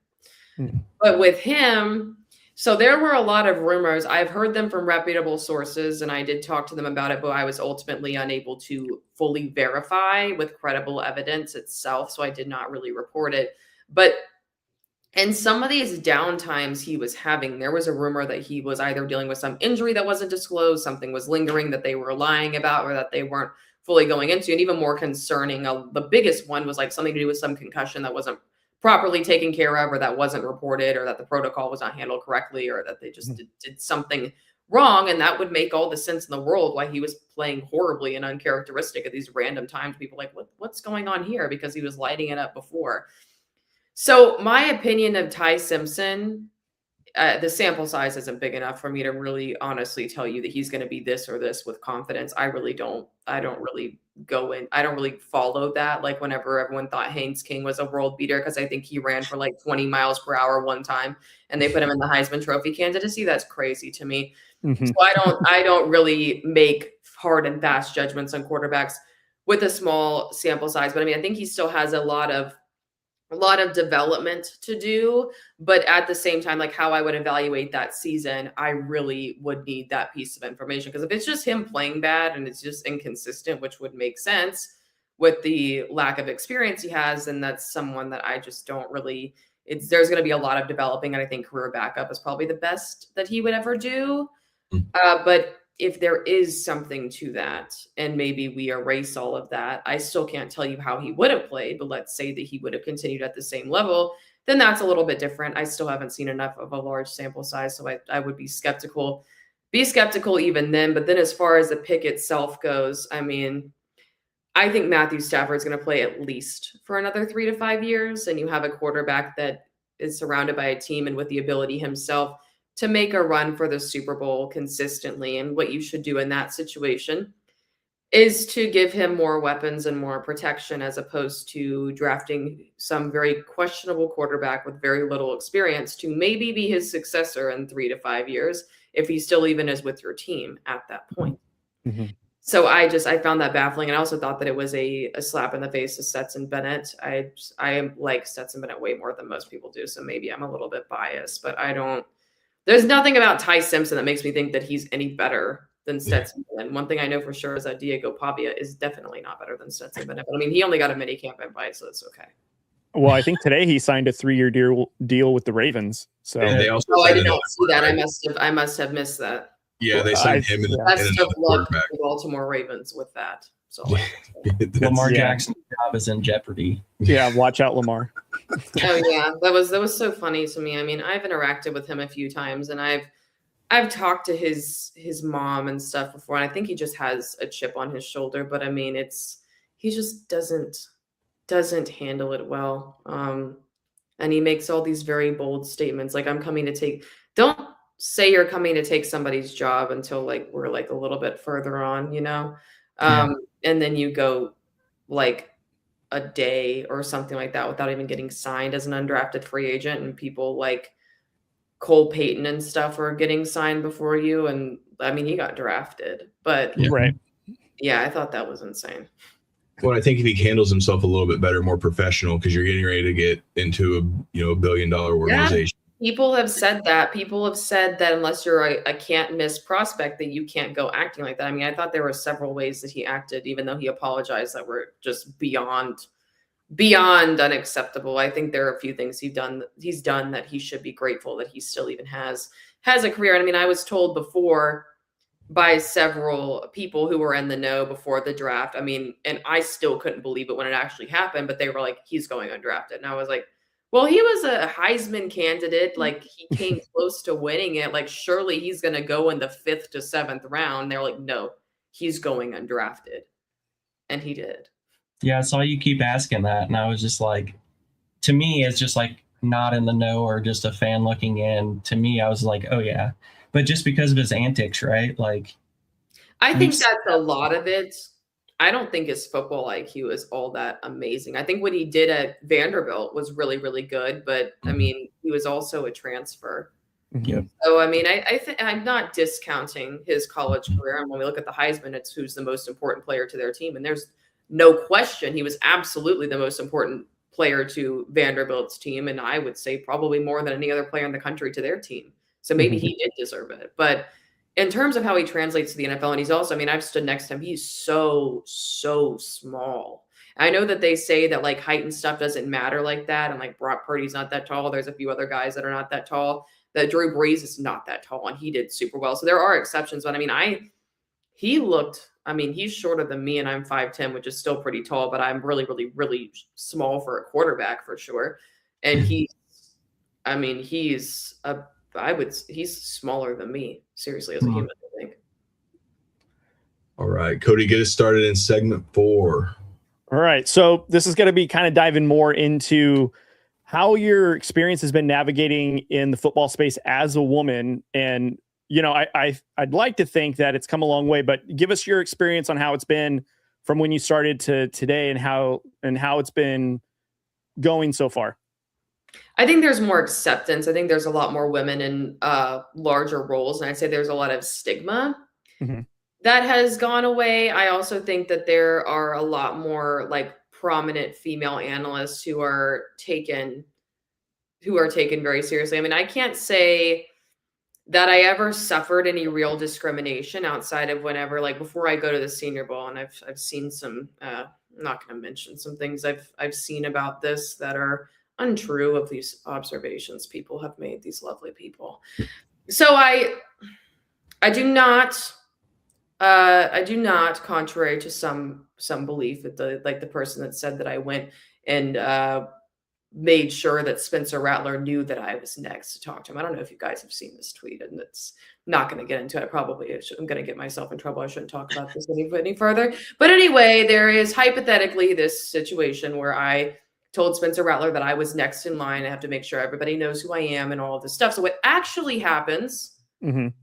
But with him, so there were a lot of rumors. I've heard them from reputable sources, and I did talk to them about it, but I was ultimately unable to fully verify with credible evidence itself, so I did not really report it. But And some of these downtimes he was having, there was a rumor that he was either dealing with some injury that wasn't disclosed, something was lingering that they were lying about, or that they weren't fully going into. And even more concerning, the biggest one was like something to do with some concussion that wasn't properly taken care of, or that wasn't reported, or that the protocol was not handled correctly, or that they just did something wrong. And that would make all the sense in the world why he was playing horribly and uncharacteristic at these random times. People like, what's going on here? Because he was lighting it up before. So my opinion of Ty Simpson, the sample size isn't big enough for me to really honestly tell you that he's going to be this or this with confidence. I don't really follow that. Like whenever everyone thought Haynes King was a world beater, because I think he ran for like 20 miles per hour one time and they put him in the Heisman Trophy candidacy. That's crazy to me. So I don't really make hard and fast judgments on quarterbacks with a small sample size. But I mean, I think he still has a lot of development to do, but at the same time, like how I would evaluate that season, I really would need that piece of information. Because if it's just him playing bad and it's just inconsistent, which would make sense with the lack of experience he has, then that's someone that I just don't really, there's going to be a lot of developing. And I think career backup is probably the best that he would ever do. But if there is something to that, and maybe we erase all of that, I still can't tell you how he would have played, but let's say that he would have continued at the same level, then that's a little bit different. I still haven't seen enough of a large sample size, so I would be skeptical even then. But then as far as the pick itself goes, I mean, I think Matthew Stafford's going to play at least for another 3 to 5 years, and you have a quarterback that is surrounded by a team and with the ability himself to make a run for the Super Bowl consistently. And what you should do in that situation is to give him more weapons and more protection, as opposed to drafting some very questionable quarterback with very little experience to maybe be his successor in 3 to 5 years, if he still even is with your team at that point. So I found that baffling. And I also thought that it was a slap in the face of Stetson Bennett. I like Stetson Bennett way more than most people do. So maybe I'm a little bit biased, but there's nothing about Ty Simpson that makes me think that he's any better than Stetson Bennett. One thing I know for sure is that Diego Pavia is definitely not better than Stetson Bennett. But I mean, he only got a mini camp invite, so it's okay. Well, I think today he signed a 3-year deal with the Ravens. So they also I did not see that. I must have missed that. Yeah, they signed him and another quarterback. The Baltimore Ravens with that. So Lamar Jackson's job is in jeopardy. Yeah, watch out, Lamar. Oh yeah, that was so funny to me. I mean, I've interacted with him a few times, and I've talked to his mom and stuff before, and I think he just has a chip on his shoulder. But I mean, he just doesn't handle it well. And he makes all these very bold statements, like don't say you're coming to take somebody's job until like we're like a little bit further on, you know. And then you go like a day or something like that without even getting signed as an undrafted free agent, and people like Cole Payton and stuff are getting signed before you. And I mean, he got drafted, but yeah, I thought that was insane. Well, I think if he handles himself a little bit better, more professional, because you're getting ready to get into a $1 billion organization. People have said that. People have said that unless you're a can't miss prospect, that you can't go acting like that. I mean, I thought there were several ways that he acted, even though he apologized, that were just beyond unacceptable. I think there are a few things he's done that he should be grateful that he still even has a career. And I mean, I was told before by several people who were in the know before the draft. I mean, and I still couldn't believe it when it actually happened, but they were like, he's going undrafted. And I was like, well, he was a Heisman candidate. Like, he came close to winning it. Like, surely he's going to go in the 5th to 7th round. They're like, no, he's going undrafted. And he did. Yeah, I saw you keep asking that. And I was just like, to me, it's just like not in the know or just a fan looking in. To me, I was like, oh, yeah. But just because of his antics, right? Like, I think that's a lot of it. I don't think his football IQ is all that amazing. I think what he did at Vanderbilt was really, really good. But I mean, he was also a transfer. Yep. So, I mean, I think I'm not discounting his college career. And when we look at the Heisman, it's who's the most important player to their team. And there's no question he was absolutely the most important player to Vanderbilt's team. And I would say probably more than any other player in the country to their team. So maybe he did deserve it. But in terms of how he translates to the NFL, and he's also, I mean, I've stood next to him. He's so small. I know that they say that like height and stuff doesn't matter like that. And like Brock Purdy's not that tall. There's a few other guys that are not that tall. That Drew Brees is not that tall and he did super well. So there are exceptions. But I mean, he's shorter than me and I'm 5'10", which is still pretty tall, but I'm really, really, really small for a quarterback for sure. And he's smaller than me, seriously, as a human, I think. All right, Cody, get us started in segment 4. All right. So this is going to be kind of diving more into how your experience has been navigating in the football space as a woman. And, you know, I'd like to think that it's come a long way, but give us your experience on how it's been from when you started to today and how it's been going so far. I think there's more acceptance. I think there's a lot more women in larger roles. And I'd say there's a lot of stigma that has gone away. I also think that there are a lot more like prominent female analysts who are taken very seriously. I mean, I can't say that I ever suffered any real discrimination outside of whenever, like before I go to the Senior Bowl, and I've seen some, I'm not going to mention some things I've seen about this that are untrue of these observations people have made, these lovely people. So I do not, contrary to some belief that the person that said that I went and made sure that Spencer Rattler knew that I was next to talk to him. I don't know if you guys have seen this tweet, and it's not going to get into it. I'm going to get myself in trouble. I shouldn't talk about this any further. But anyway, there is hypothetically this situation where I told Spencer Rattler that I was next in line. I have to make sure everybody knows who I am and all of this stuff. So what actually happens is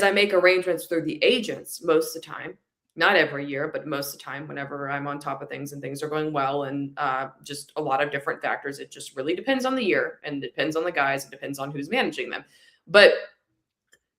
I make arrangements through the agents most of the time. Not every year, but most of the time, whenever I'm on top of things and things are going well, and just a lot of different factors. It just really depends on the year, and it depends on the guys. It depends on who's managing them. But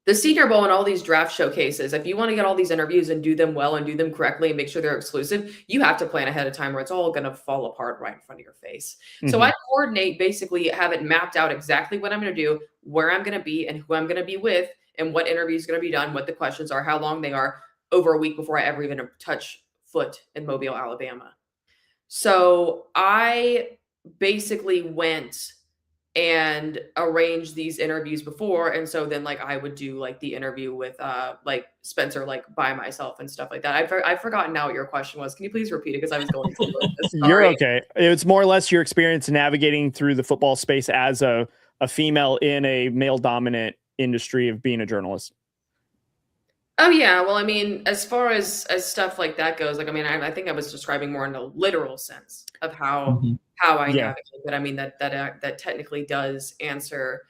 the Senior Bowl and all these draft showcases, if you want to get all these interviews and do them well and do them correctly and make sure they're exclusive, you have to plan ahead of time or it's all going to fall apart right in front of your face. So I coordinate, basically have it mapped out exactly what I'm going to do, where I'm going to be and who I'm going to be with, and what interview is going to be done, what the questions are, how long they are, over a week before I ever even touch foot in Mobile, Alabama. So I basically went and arranged these interviews before. And so then like I would do like the interview with like Spencer, like by myself and stuff like that. I've forgotten now what your question was. Can you please repeat it? Because I was going through this. You're okay. It's more or less your experience navigating through the football space as a female in a male dominant industry of being a journalist. Oh yeah, well, I mean, as far as stuff like that goes, like I mean, I think I was describing more in a literal sense of how I navigate, but I mean that technically does answer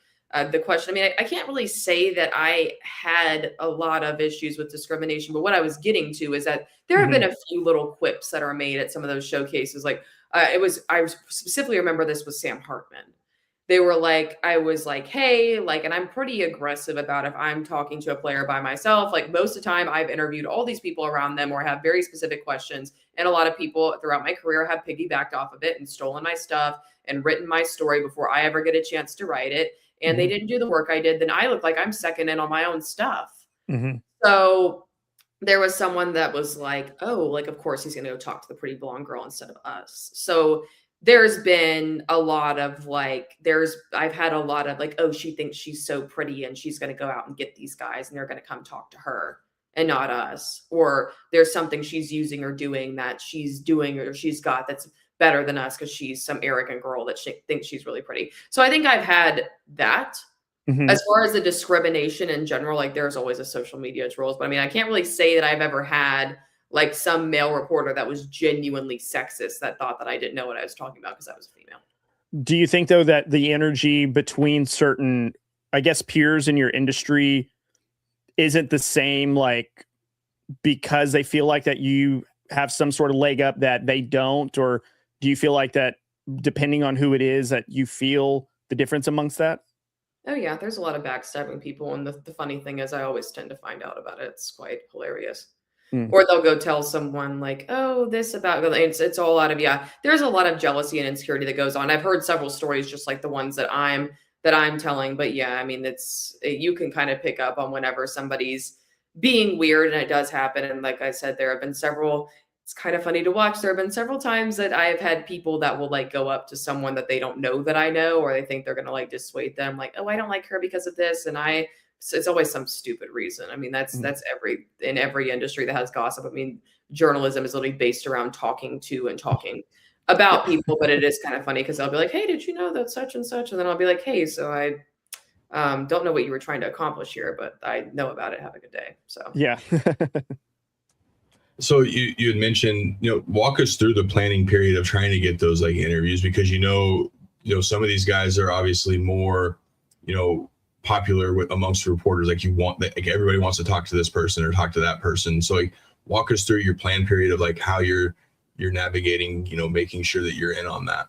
the question. I mean, I can't really say that I had a lot of issues with discrimination, but what I was getting to is that there have been a few little quips that are made at some of those showcases. Like I specifically remember this with Sam Hartman. They were like, I was like, hey, like, and I'm pretty aggressive about if I'm talking to a player by myself, like most of the time I've interviewed all these people around them or have very specific questions. And a lot of people throughout my career have piggybacked off of it and stolen my stuff and written my story before I ever get a chance to write it. And they didn't do the work I did. Then I look like I'm second in on my own stuff. So there was someone that was like, oh, like, of course he's going to go talk to the pretty blonde girl instead of us. So there's been a lot of like, I've had a lot of like, oh, she thinks she's so pretty and she's going to go out and get these guys and they're going to come talk to her and not us. Or there's something she's using or doing that she's doing or she's got that's better than us because she's some arrogant girl that she thinks she's really pretty. So I think I've had that. As far as the discrimination in general, like there's always a social media trolls, but I mean, I can't really say that I've ever had like some male reporter that was genuinely sexist that thought that I didn't know what I was talking about because I was a female. Do you think though that the energy between certain, I guess, peers in your industry isn't the same, like because they feel like that you have some sort of leg up that they don't? Or do you feel like that depending on who it is that you feel the difference amongst that? Oh yeah, there's a lot of backstabbing people. And the funny thing is I always tend to find out about it. It's quite hilarious. Or they'll go tell someone like, oh, this about, it's all out of, there's a lot of jealousy and insecurity that goes on. I've heard several stories just like the ones that I'm telling, but yeah, I mean, you can kind of pick up on whenever somebody's being weird and it does happen. And like I said, there have been several it's kind of funny to watch. There have been several times that I've had people that will like go up to someone that they don't know that I know, or they think they're going to like dissuade them. Like, oh, I don't like her because of this. And so it's always some stupid reason. I mean, that's in every industry that has gossip. I mean, journalism is literally based around talking to and talking about people, but it is kind of funny because I'll be like, hey, did you know that such and such? And then I'll be like, hey, so I don't know what you were trying to accomplish here, but I know about it. Have a good day. So yeah. So you had mentioned, walk us through the planning period of trying to get those like interviews, because some of these guys are obviously more, popular amongst reporters. Like everybody wants to talk to this person or talk to that person. So like walk us through your plan period of like how you're navigating, making sure that you're in on that.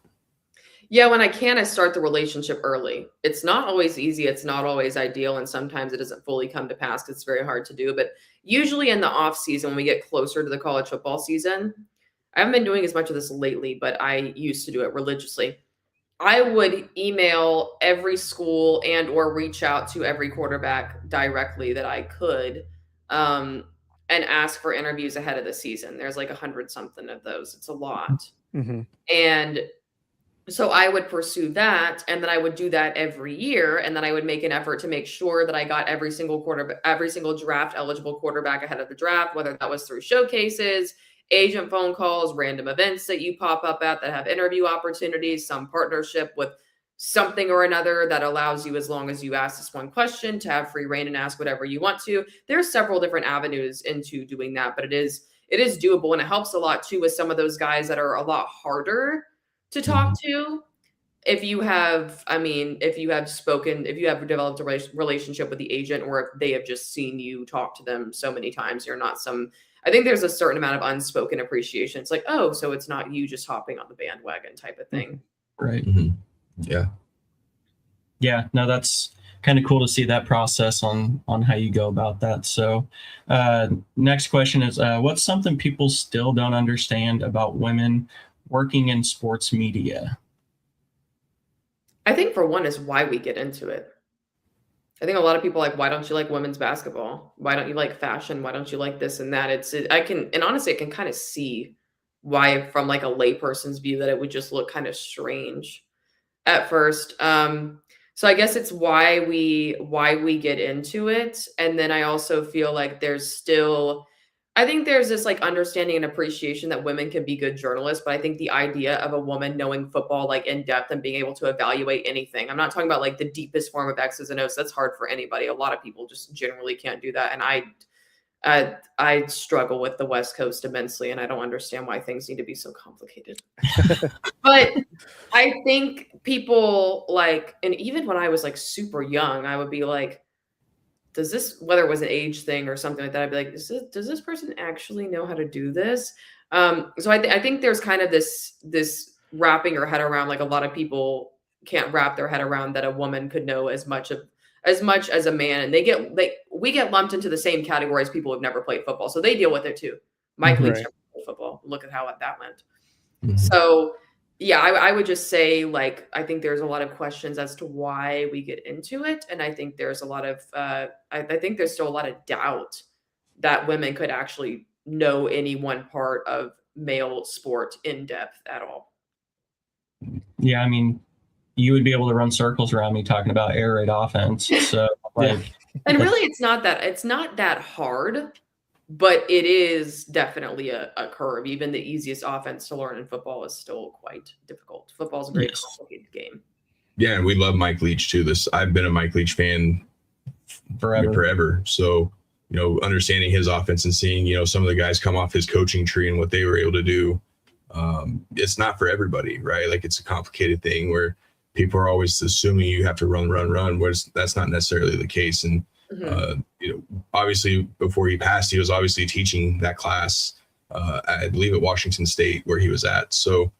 Yeah, when I can, I start the relationship early. It's not always easy. It's not always ideal. And sometimes it doesn't fully come to pass because it's very hard to do. But usually in the off season, when we get closer to the college football season, I haven't been doing as much of this lately, but I used to do it religiously. I would email every school and or reach out to every quarterback directly that I could and ask for interviews ahead of the season. There's like 100 something of those. It's a lot. Mm-hmm. And so I would pursue that, and then I would do that every year, and then I would make an effort to make sure that I got every single draft eligible quarterback ahead of the draft, whether that was through showcases, agent phone calls, random events that you pop up at that have interview opportunities, some partnership with something or another that allows you, as long as you ask this one question, to have free reign and ask whatever you want to. There's several different avenues into doing that, but it is doable, and it helps a lot too with some of those guys that are a lot harder to talk to. If you have developed a relationship with the agent, or if they have just seen you talk to them so many times, I think there's a certain amount of unspoken appreciation. It's like, oh, so it's not you just hopping on the bandwagon type of thing. Right. Mm-hmm. Yeah. Yeah. No, that's kind of cool to see that process on how you go about that. So next question is, what's something people still don't understand about women working in sports media? I think for one is why we get into it. I think a lot of people are like, why don't you like women's basketball? Why don't you like fashion? Why don't you like this and that? Honestly, I can kind of see why, from like a layperson's view, that it would just look kind of strange at first. So I guess it's why we get into it. And then I also feel like I think there's this like understanding and appreciation that women can be good journalists, but I think the idea of a woman knowing football like in depth and being able to evaluate anything, I'm not talking about like the deepest form of X's and O's. That's hard for anybody. A lot of people just generally can't do that. And I struggle with the West Coast immensely, and I don't understand why things need to be so complicated. But I think people like, and even when I was like super young, I would be like, whether it was an age thing or something like that, I'd be like, does this person actually know how to do this? So I think there's kind of this wrapping your head around, like a lot of people can't wrap their head around that a woman could know as much as a man, and we get lumped into the same category as people who've never played football, so they deal with it too. Mike Leach never played football. Look at how that went. Mm-hmm. So yeah, I would just say, like, I think there's a lot of questions as to why we get into it. And I think there's a lot of, I think there's still a lot of doubt that women could actually know any one part of male sport in depth at all. Yeah, I mean, you would be able to run circles around me talking about air raid offense. So, like, and really, it's not that hard. But it is definitely a curve. Even the easiest offense to learn in football is still quite difficult. Football is a very complicated game. Yeah, and we love Mike Leach too. I've been a Mike Leach fan forever. So, understanding his offense and seeing, some of the guys come off his coaching tree and what they were able to do, it's not for everybody, right? Like, it's a complicated thing where people are always assuming you have to run, whereas that's not necessarily the case. And obviously before he passed, he was obviously teaching that class, I believe at Washington State where he was at. So,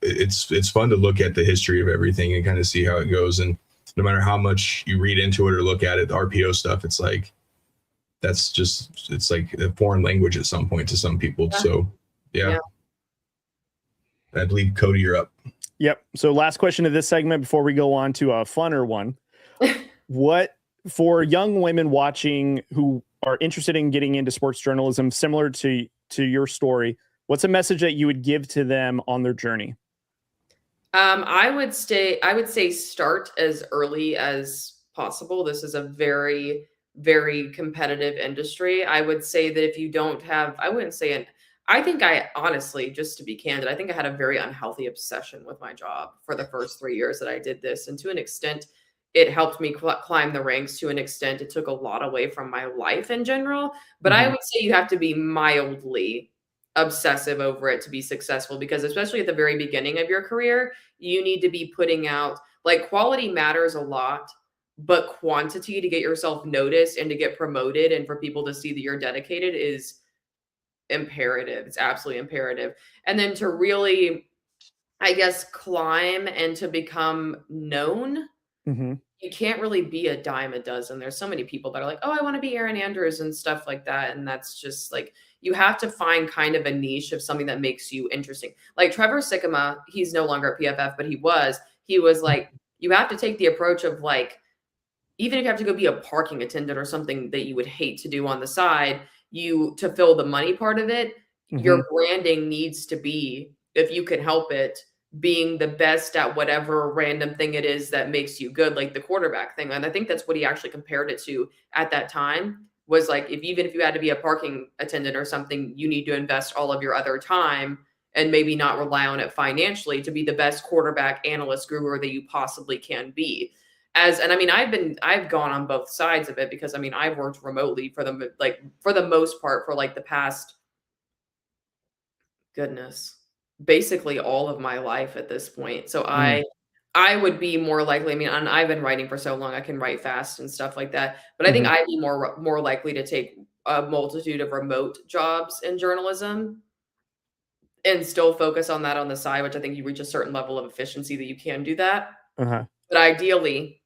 it's fun to look at the history of everything and kind of see how it goes. And no matter how much you read into it or look at it, the RPO stuff, it's like, it's like a foreign language at some point to some people. Yeah. So yeah. I believe Cody, you're up. Yep. So last question of this segment before we go on to a funner one. What, for young women watching who are interested in getting into sports journalism, similar to to your story, what's a message that you would give to them on their journey? I would say start as early as possible. This is a very, very competitive industry. I would say that if you don't have, I wouldn't say an, I think I honestly, just to be candid, I think I had a very unhealthy obsession with my job for the first 3 years that I did this. And to an extent, it helped me climb the ranks. To an extent, it took a lot away from my life in general. But I would say you have to be mildly obsessive over it to be successful, because especially at the very beginning of your career, you need to be putting out, like, quality matters a lot, but quantity to get yourself noticed and to get promoted and for people to see that you're dedicated is imperative. It's absolutely imperative. And then to really, I guess, climb and to become known, you can't really be a dime a dozen. There's so many people that are like, oh, I want to be Aaron Andrews and stuff like that. And that's just like, you have to find kind of a niche of something that makes you interesting. Like Trevor Sikkema, he's no longer at PFF, but he was like, you have to take the approach of like, even if you have to go be a parking attendant or something that you would hate to do on the side, to fill the money part of it, your branding needs to be, if you can help it, being the best at whatever random thing it is that makes you good, like the quarterback thing. And I think that's what he actually compared it to at that time, was like, even if you had to be a parking attendant or something, you need to invest all of your other time and maybe not rely on it financially to be the best quarterback analyst guru that you possibly can be. And I mean, I've gone on both sides of it, because I mean, I've worked remotely for the most part for like the past, goodness, basically all of my life at this point. So I would be more likely, I mean, and I've been writing for so long, I can write fast and stuff like that. But I think I'd be more likely to take a multitude of remote jobs in journalism and still focus on that on the side, which I think you reach a certain level of efficiency that you can do that. But ideally,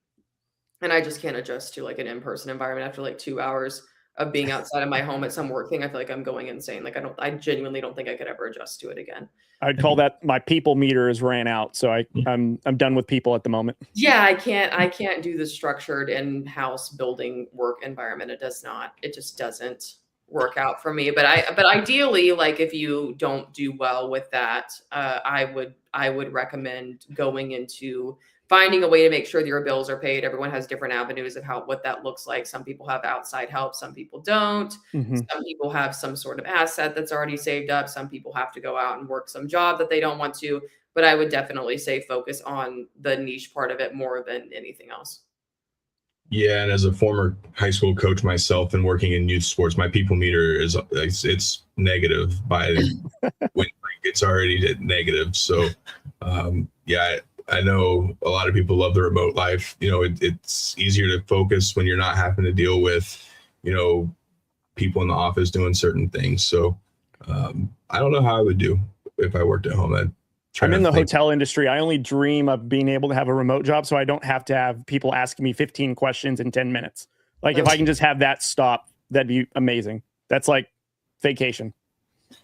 and I just can't adjust to like an in-person environment after like 2 hours of being outside of my home at some work thing. I feel like I'm going insane. Like I genuinely don't think I could ever adjust to it again. I'd call that my people meter has ran out. So I'm done with people at the moment. Yeah, I can't do the structured in-house building work environment. It just doesn't work out for me. But ideally, like if you don't do well with that, I would recommend going into finding a way to make sure that your bills are paid. Everyone has different avenues of what that looks like. Some people have outside help, some people don't. Some people have some sort of asset that's already saved up. Some people have to go out and work some job that they don't want to. But I would definitely say focus on the niche part of it more than anything else. Yeah, and as a former high school coach myself and working in youth sports, my people meter it's negative by when it's already at negative. So yeah, I know a lot of people love the remote life. You know, it's easier to focus when you're not having to deal with, you know, people in the office doing certain things. So I don't know how I would do if I worked at home. I'm in the hotel industry. I only dream of being able to have a remote job so I don't have to have people asking me 15 questions in 10 minutes. Like if I can just have that stop, that'd be amazing. That's like vacation.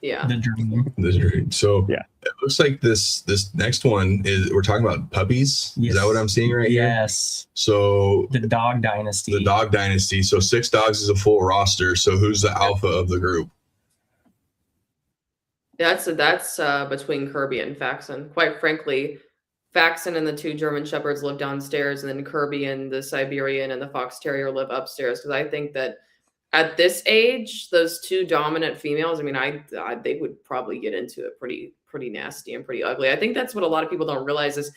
Yeah. The dream. So yeah, it looks like this next one we're talking about puppies. Yes. Is that what I'm seeing right here? Yes. So the dog dynasty. So 6 dogs is a full roster. So who's the alpha of the group? That's between Kirby and Faxon. Quite frankly, Faxon and the 2 German Shepherds live downstairs, and then Kirby and the Siberian and the Fox Terrier live upstairs. Because I think that at this age, those 2 dominant females, I mean, they would probably get into it pretty nasty and pretty ugly. I think that's what a lot of people don't realize is,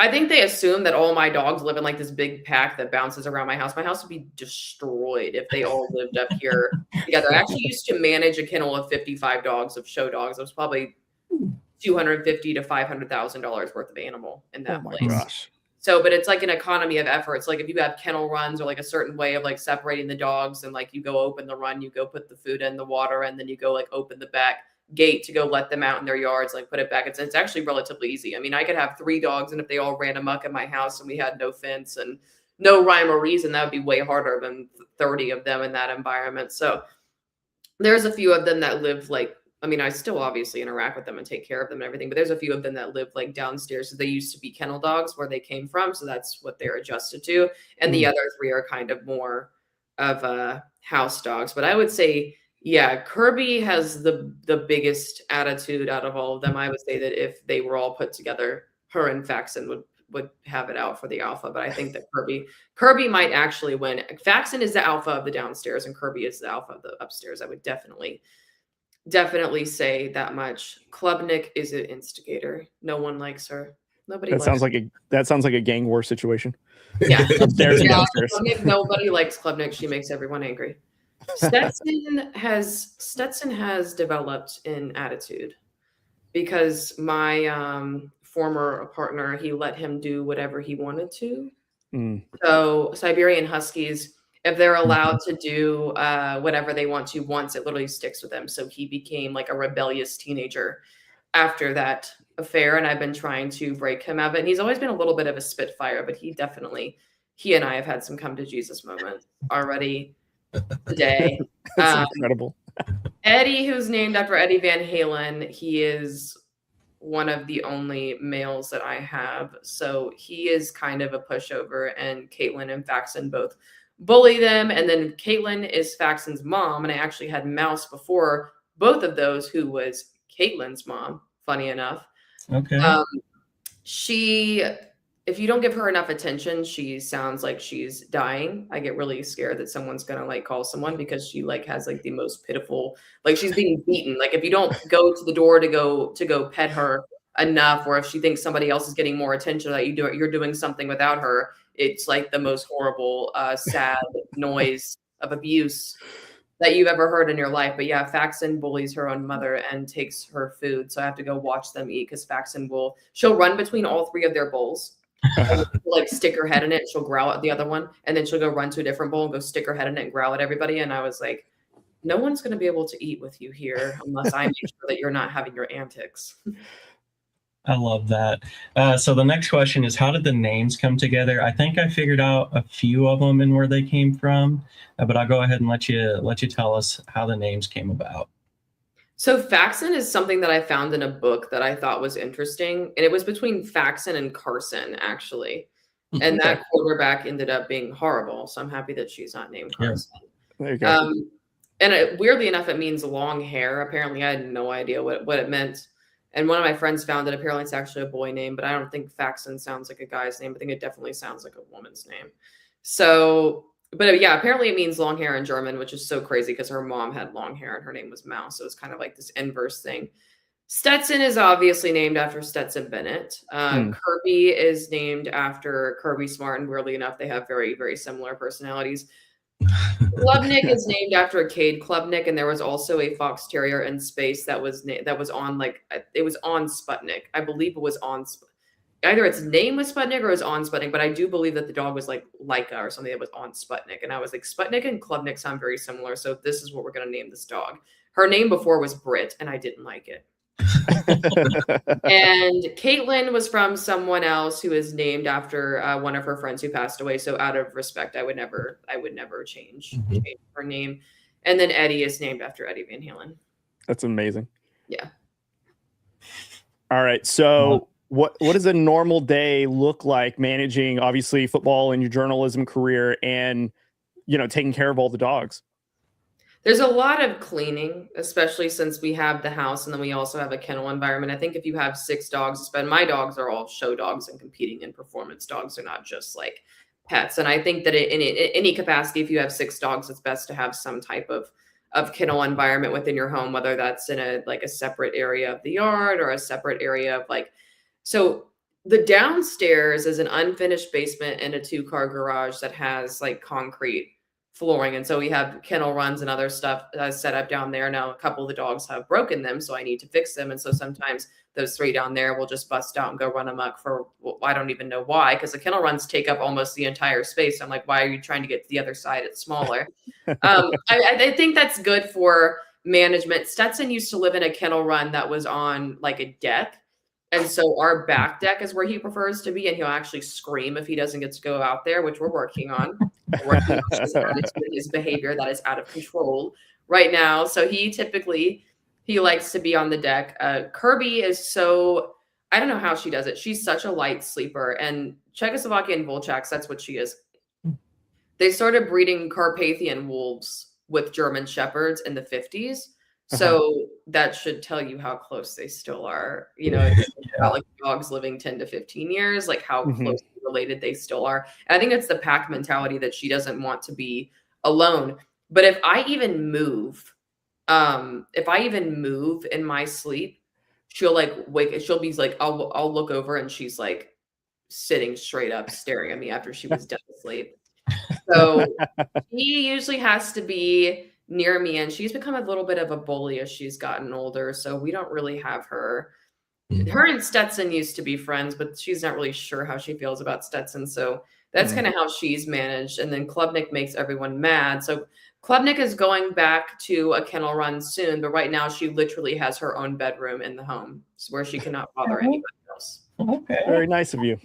I think they assume that all my dogs live in like this big pack that bounces around my house. My house would be destroyed if they all lived up here together. I actually used to manage a kennel of 55 dogs, of show dogs. It was probably $250,000 to $500,000 worth of animal in that place. Gosh. So, but it's like an economy of effort. It's like if you have kennel runs or like a certain way of like separating the dogs, and like you go open the run, you go put the food in the water, and then you go like open the back gate to go let them out in their yards, like put it back. It's actually relatively easy. I mean, I could have 3 dogs, and if they all ran amok in my house and we had no fence and no rhyme or reason, that would be way harder than 30 of them in that environment. So there's a few of them that live like, I mean, I still obviously interact with them and take care of them and everything, but there's a few of them that live like downstairs. So they used to be kennel dogs where they came from. So that's what they're adjusted to. And the other 3 are kind of more of house dogs. But I would say Yeah, Kirby has the biggest attitude out of all of them. I would say that if they were all put together, her and Faxon would have it out for the alpha. But I think that Kirby might actually win. Faxon is the alpha of the downstairs, and Kirby is the alpha of the upstairs. I would definitely say that much. Klubnik is an instigator. No one likes her. Nobody. That sounds like a gang war situation. Yeah, upstairs and downstairs. Klubnik, nobody likes Klubnik. She makes everyone angry. Stetson has developed an attitude because my former partner, he let him do whatever he wanted to. So Siberian Huskies, if they're allowed to do whatever they want to once, it literally sticks with them. So he became like a rebellious teenager after that affair, and I've been trying to break him out of it. And he's always been a little bit of a spitfire, but he and I have had some come to Jesus moments already today. That's incredible. Eddie, who's named after Eddie Van Halen, he is one of the only males that I have. So he is kind of a pushover, and Caitlin and Faxon both bully them. And then Caitlin is Faxon's mom, and I actually had Mouse before both of those, who was Caitlin's mom, funny enough. Okay. If you don't give her enough attention, she sounds like she's dying. I get really scared that someone's gonna like call someone, because she like has like the most pitiful, like she's being beaten. Like if you don't go to the door to go pet her enough, or if she thinks somebody else is getting more attention, that you're doing something without her, it's like the most horrible, sad noise of abuse that you've ever heard in your life. But yeah, Faxon bullies her own mother and takes her food. So I have to go watch them eat, because Faxon she'll run between all three of their bowls. Like stick her head in it, she'll growl at the other one, and then she'll go run to a different bowl and go stick her head in it and growl at everybody. And I was like, no one's going to be able to eat with you here unless I make sure that you're not having your antics. I love that. So the next question is, how did the names come together? I think I figured out a few of them and where they came from, but I'll go ahead and let you tell us how the names came about. So Faxon is something that I found in a book that I thought was interesting, and it was between Faxon and Carson, actually. And that quarterback ended up being horrible. So I'm happy that she's not named Carson. Yeah. There you go. And weirdly enough, it means long hair. Apparently, I had no idea what it meant. And one of my friends found it. Apparently, it's actually a boy name, but I don't think Faxon sounds like a guy's name. I think it definitely sounds like a woman's name. So, but yeah, apparently it means long hair in German, which is so crazy because her mom had long hair and her name was Mouse. So it's kind of like this inverse thing. Stetson is obviously named after Stetson Bennett. Kirby is named after Kirby Smart, and weirdly enough, they have very, very similar personalities. Klubnik is named after Cade Klubnik, and there was also a fox terrier in space that was on it was on Sputnik. I believe it was on either its name was Sputnik or it was on Sputnik, but I do believe that the dog was like Laika or something that was on Sputnik. And I was like, Sputnik and Klubnik sound very similar, so this is what we're going to name this dog. Her name before was Brit, and I didn't like it. And Caitlin was from someone else who is named after one of her friends who passed away. So out of respect, I would never change her name. And then Eddie is named after Eddie Van Halen. That's amazing. Yeah. All right. So what does a normal day look like managing obviously football and your journalism career and, taking care of all the dogs? There's a lot of cleaning, especially since we have the house and then we also have a kennel environment. I think if you have 6 dogs, but my dogs are all show dogs and competing in performance dogs. They're not just like pets. And I think that in any capacity, if you have 6 dogs, it's best to have some type of kennel environment within your home, whether that's in a separate area of the yard or a separate area of so the downstairs is an unfinished basement and a 2-car garage that has concrete flooring. And so we have kennel runs and other stuff set up down there. Now, a couple of the dogs have broken them, so I need to fix them. And so sometimes those 3 down there will just bust out and go run amok for, I don't even know why, because the kennel runs take up almost the entire space. I'm like, why are you trying to get to the other side? It's smaller. I think that's good for management. Stetson used to live in a kennel run that was on a deck. And so our back deck is where he prefers to be, and he'll actually scream if he doesn't get to go out there, which we're working on. We're working on his behavior that is out of control right now. So he likes to be on the deck. Kirby is I don't know how she does it. She's such a light sleeper. And Czechoslovakian Volchaks, that's what she is. They started breeding Carpathian wolves with German Shepherds in the 50s. So that should tell you how close they still are. You know, about like dogs living 10 to 15 years, like how closely related they still are. And I think it's the pack mentality that she doesn't want to be alone. But if I even move in my sleep, she'll like wake. She'll be like, I'll look over and she's like sitting straight up, staring at me after she was dead asleep. So she usually has to be near me, and she's become a little bit of a bully as she's gotten older. So we don't really have her. Her and Stetson used to be friends, but she's not really sure how she feels about Stetson. So that's kind of how she's managed. And then Klubnik makes everyone mad. So Klubnik is going back to a kennel run soon, but right now she literally has her own bedroom in the home where she cannot bother anybody else. Okay. Very nice of you.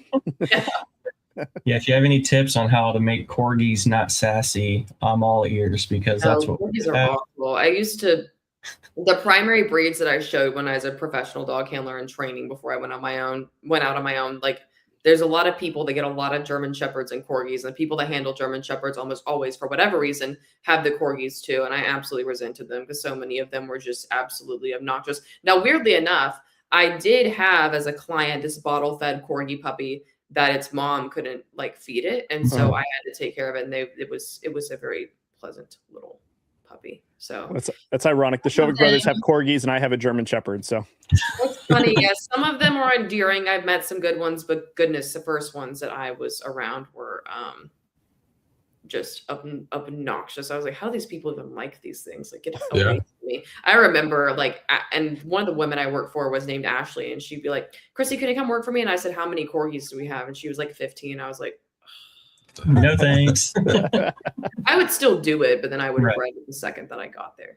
Yeah, if you have any tips on how to make corgis not sassy, I'm all ears, because that's what corgis are awful. The primary breeds that I showed when I was a professional dog handler in training before I went out on my own, like there's a lot of people that get a lot of German Shepherds and corgis, and the people that handle German Shepherds almost always, for whatever reason, have the corgis too. And I absolutely resented them because so many of them were just absolutely obnoxious. Now, weirdly enough, I did have as a client this bottle-fed corgi puppy that its mom couldn't like feed it, and so I had to take care of it. And it was a very pleasant little puppy. So that's ironic. The Shovik brothers have corgis, and I have a German Shepherd. So it's funny. Yes, some of them are endearing. I've met some good ones, but goodness, the first ones that I was around were just obnoxious. I was like, how do these people even like these things? Like, get away from me. I remember and one of the women I worked for was named Ashley, and she'd be like, Crissy, can you come work for me? And I said, how many corgis do we have? And she was like 15. I was like, no thanks. I would still do it, but then I would regret it the second that I got there.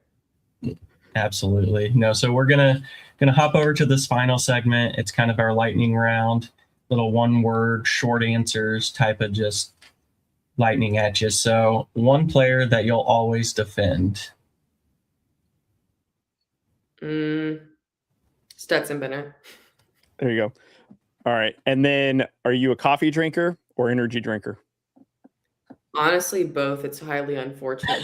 Absolutely. No, so we're gonna hop over to this final segment. It's kind of our lightning round, little one word short answers type of just lightning at you. So one player that you'll always defend. Stetson Bennett. There you go. All right. And then are you a coffee drinker or energy drinker? Honestly, both. It's highly unfortunate.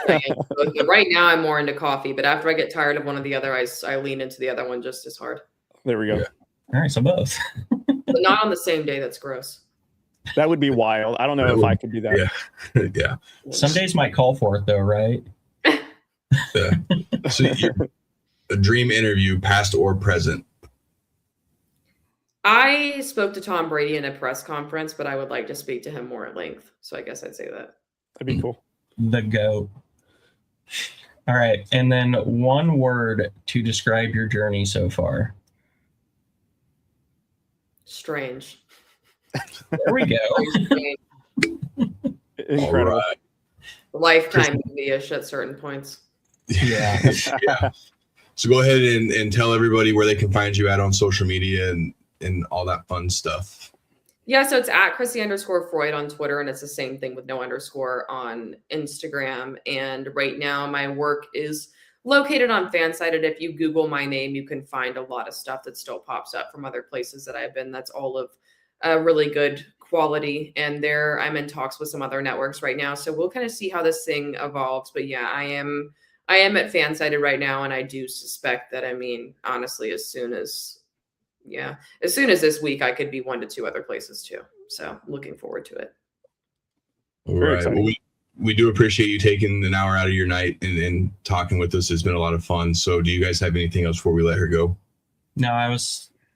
But right now I'm more into coffee, but after I get tired of one or the other, I lean into the other one just as hard. There we go. Yeah. All right, so both. But not on the same day. That's gross. That would be wild. I don't know if I could do that. Yeah. Some days might call for it though, right? Yeah. So a dream interview, past or present. I spoke to Tom Brady in a press conference, but I would like to speak to him more at length. So I guess I'd say that. That'd be cool. The GOAT. All right. And then one word to describe your journey so far. Strange. There we go. Incredible. All right. Lifetime movie-ish at certain points. Yeah. Yeah. So go ahead and tell everybody where they can find you at on social media and all that fun stuff. Yeah, so it's at Crissy_Froyd on Twitter, and it's the same thing with no underscore on Instagram. And right now my work is located on FanSided. If you Google my name, you can find a lot of stuff that still pops up from other places that I've been. That's all of really good quality. And there I'm in talks with some other networks right now. So we'll kind of see how this thing evolves. But yeah, I am at FanSided right now, and I do suspect that, I mean, honestly, as soon as this week, I could be 1 to 2 other places too. So looking forward to it. All right. Well, we do appreciate you taking an hour out of your night and talking with us. It's been a lot of fun. So do you guys have anything else before we let her go? No,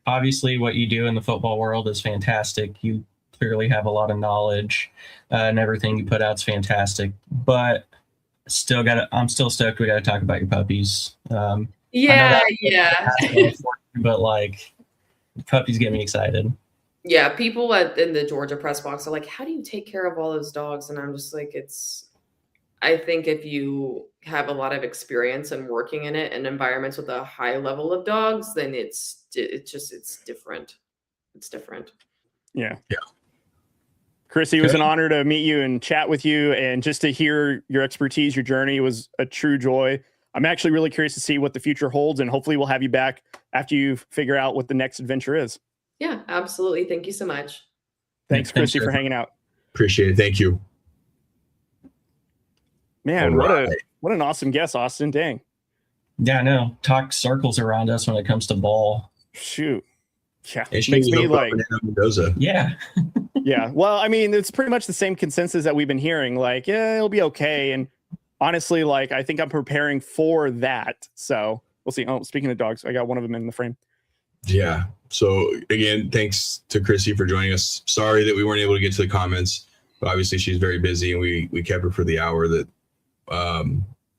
obviously what you do in the football world is fantastic. You clearly have a lot of knowledge, and everything you put out is fantastic, but I'm still stoked. We got to talk about your puppies. Yeah. But like, puppies get me excited. Yeah, people in the Georgia press box are like, how do you take care of all those dogs? And I'm just like, I think if you have a lot of experience in working in environments with a high level of dogs, then it's different. It's different. Yeah. Crissy, it was an honor to meet you and chat with you, and just to hear your expertise, your journey was a true joy. I'm actually really curious to see what the future holds, and hopefully we'll have you back after you figure out what the next adventure is. Yeah, absolutely. Thank you so much. Thanks, Crissy, for hanging out. Appreciate it. Thank you. Man, What an awesome guess, Austin. Dang. Yeah, I know. Talk circles around us when it comes to ball. Shoot. Yeah. And she Makes was me up like, in Mendoza. Yeah. yeah. Well, I mean, it's pretty much the same consensus that we've been hearing. Like, yeah, it'll be okay. And honestly, like, I think I'm preparing for that. So we'll see. Oh, speaking of dogs, I got one of them in the frame. Yeah. So again, thanks to Crissy for joining us. Sorry that we weren't able to get to the comments, but obviously she's very busy, and we kept her for the hour that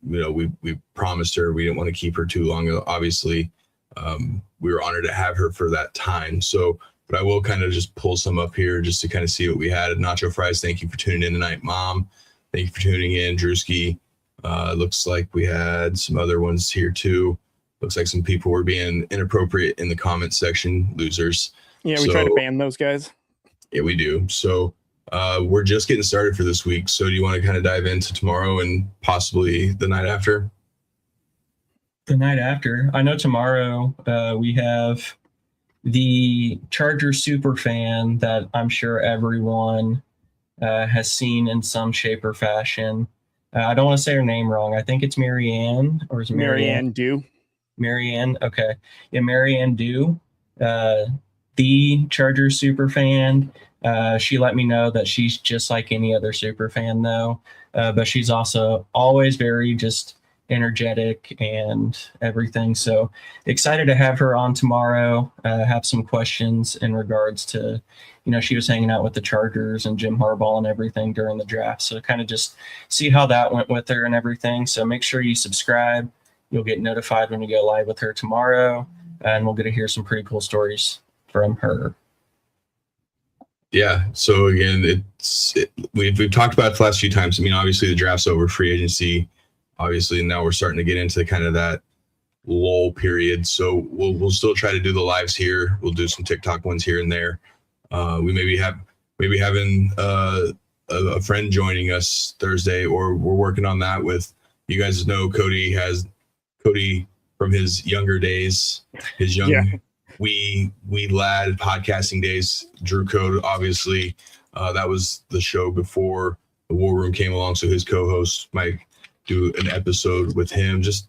we promised her. We didn't want to keep her too long. Obviously, we were honored to have her for that time. So, but I will kind of just pull some up here just to kind of see what we had. Nacho Fries, thank you for tuning in tonight. Mom, thank you for tuning in. Drewski, looks like we had some other ones here too. Looks like some people were being inappropriate in the comment section. Losers. Yeah, we try to ban those guys. Yeah, we do. So we're just getting started for this week. So do you want to kind of dive into tomorrow and possibly the night after? The night after. I know tomorrow we have the Charger super fan that I'm sure everyone has seen in some shape or fashion. I don't want to say her name wrong. I think it's Marianne, or is it Marianne Dew? Marianne. Okay. Yeah, Marianne Dew, the Charger super fan. She let me know that she's just like any other super fan though. But she's also always very just energetic and everything. So excited to have her on tomorrow. Have some questions in regards to, she was hanging out with the Chargers and Jim Harbaugh and everything during the draft. So kind of just see how that went with her and everything. So make sure you subscribe. You'll get notified when we go live with her tomorrow, and we'll get to hear some pretty cool stories from her. Yeah. So again, we've talked about it the last few times. I mean, obviously the draft's over, free agency. Obviously now we're starting to get into kind of that lull period. So we'll still try to do the lives here. We'll do some TikTok ones here and there. We maybe having a friend joining us Thursday, or we're working on that with, you guys know Cody from his younger days, his young wee lad podcasting days. Drew Code, obviously, that was the show before the War Room came along. So his co-host might do an episode with him, just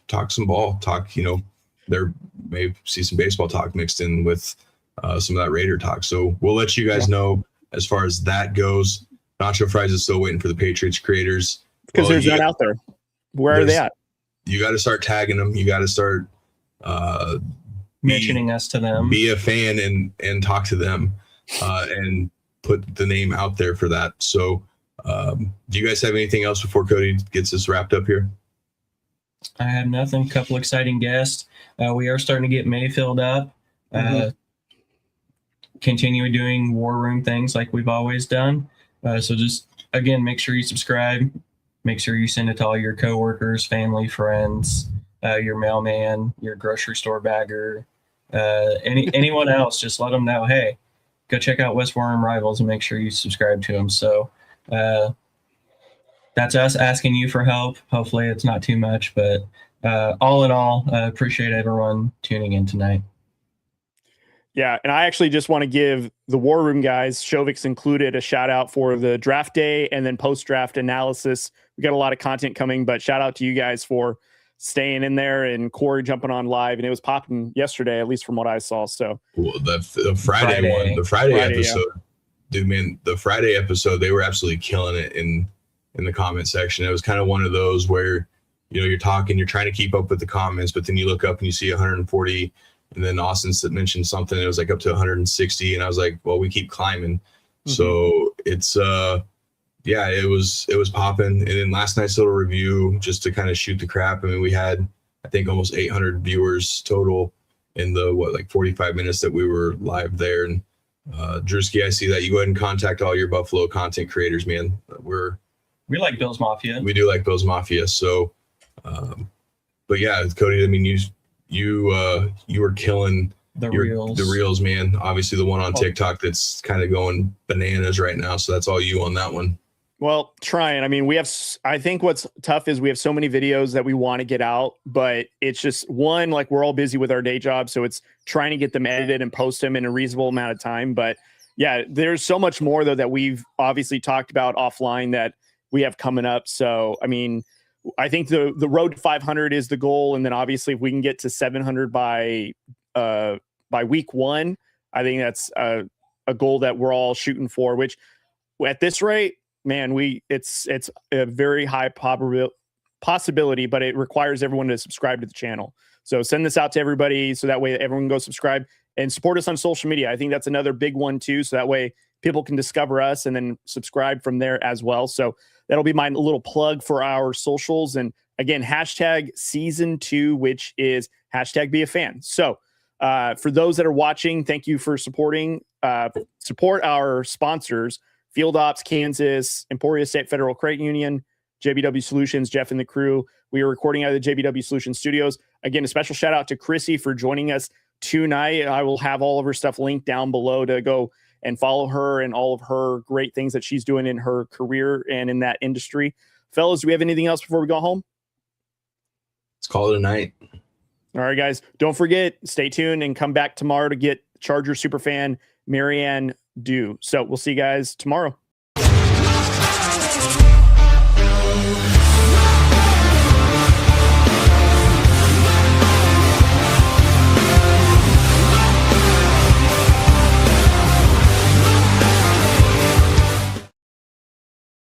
talk some ball, there may see some baseball talk mixed in with some of that Raider talk. So we'll let you guys know as far as that goes. Nacho Fries is still waiting for the Patriots creators. Because there's none out there. Where are they at? You got to start tagging them. You got to start mentioning us to them. Be a fan and talk to them and put the name out there for that. So do you guys have anything else before Cody gets us wrapped up here? I have nothing. A couple exciting guests. We are starting to get May filled up. Continue doing War Room things like we've always done. So just, again, make sure you subscribe. Make sure you send it to all your coworkers, family, friends, your mailman, your grocery store bagger, anyone else. Just let them know, hey, go check out West Warren Rivals and make sure you subscribe to them. So that's us asking you for help. Hopefully it's not too much, but all in all, appreciate everyone tuning in tonight. Yeah, and I actually just want to give the War Room guys, Shovix included, a shout out for the draft day and then post-draft analysis. We got a lot of content coming, but shout out to you guys for staying in there and Corey jumping on live, and it was popping yesterday, at least from what I saw. So the Friday one, the Friday episode, dude, man, the Friday episode, they were absolutely killing it in the comment section. It was kind of one of those where, you're talking, you're trying to keep up with the comments, but then you look up and you see 140. And then Austin mentioned something. It was like up to 160, and I was like, "Well, we keep climbing." So it's it was popping. And then last night's little review, just to kind of shoot the crap. I mean, we had, I think, almost 800 viewers total in the 45 minutes that we were live there. And Drewski, I see that. You go ahead and contact all your Buffalo content creators, man. We like Bills Mafia. We do like Bills Mafia. So, but yeah, Cody, I mean, you were killing the reels, man. Obviously the one on TikTok that's kind of going bananas right now. So that's all you on that one. Well, trying. I mean, I think what's tough is we have so many videos that we want to get out, but it's just one, like we're all busy with our day job. So it's trying to get them edited and post them in a reasonable amount of time. But yeah, there's so much more though that we've obviously talked about offline that we have coming up. So, I mean, I think the road to 500 is the goal. And then obviously if we can get to 700 by week 1, I think that's a goal that we're all shooting for, which at this rate, man, it's a very high possibility, but it requires everyone to subscribe to the channel. So send this out to everybody so that way everyone can go subscribe and support us on social media. I think that's another big one too. So that way people can discover us and then subscribe from there as well. So that'll be my little plug for our socials. And again, hashtag season 2, which is hashtag be a fan. So for those that are watching, thank you for supporting, support our sponsors, Field Ops, Kansas, Emporia State Federal Credit Union, JBW Solutions, Jeff and the crew. We are recording out of the JBW Solutions studios. Again, a special shout out to Crissy for joining us tonight. I will have all of her stuff linked down below to go and follow her and all of her great things that she's doing in her career and in that industry. Fellas, do we have anything else before we go home? Let's call it a night. All right, guys. Don't forget, stay tuned and come back tomorrow to get Charger Superfan Marianne Dew. So we'll see you guys tomorrow.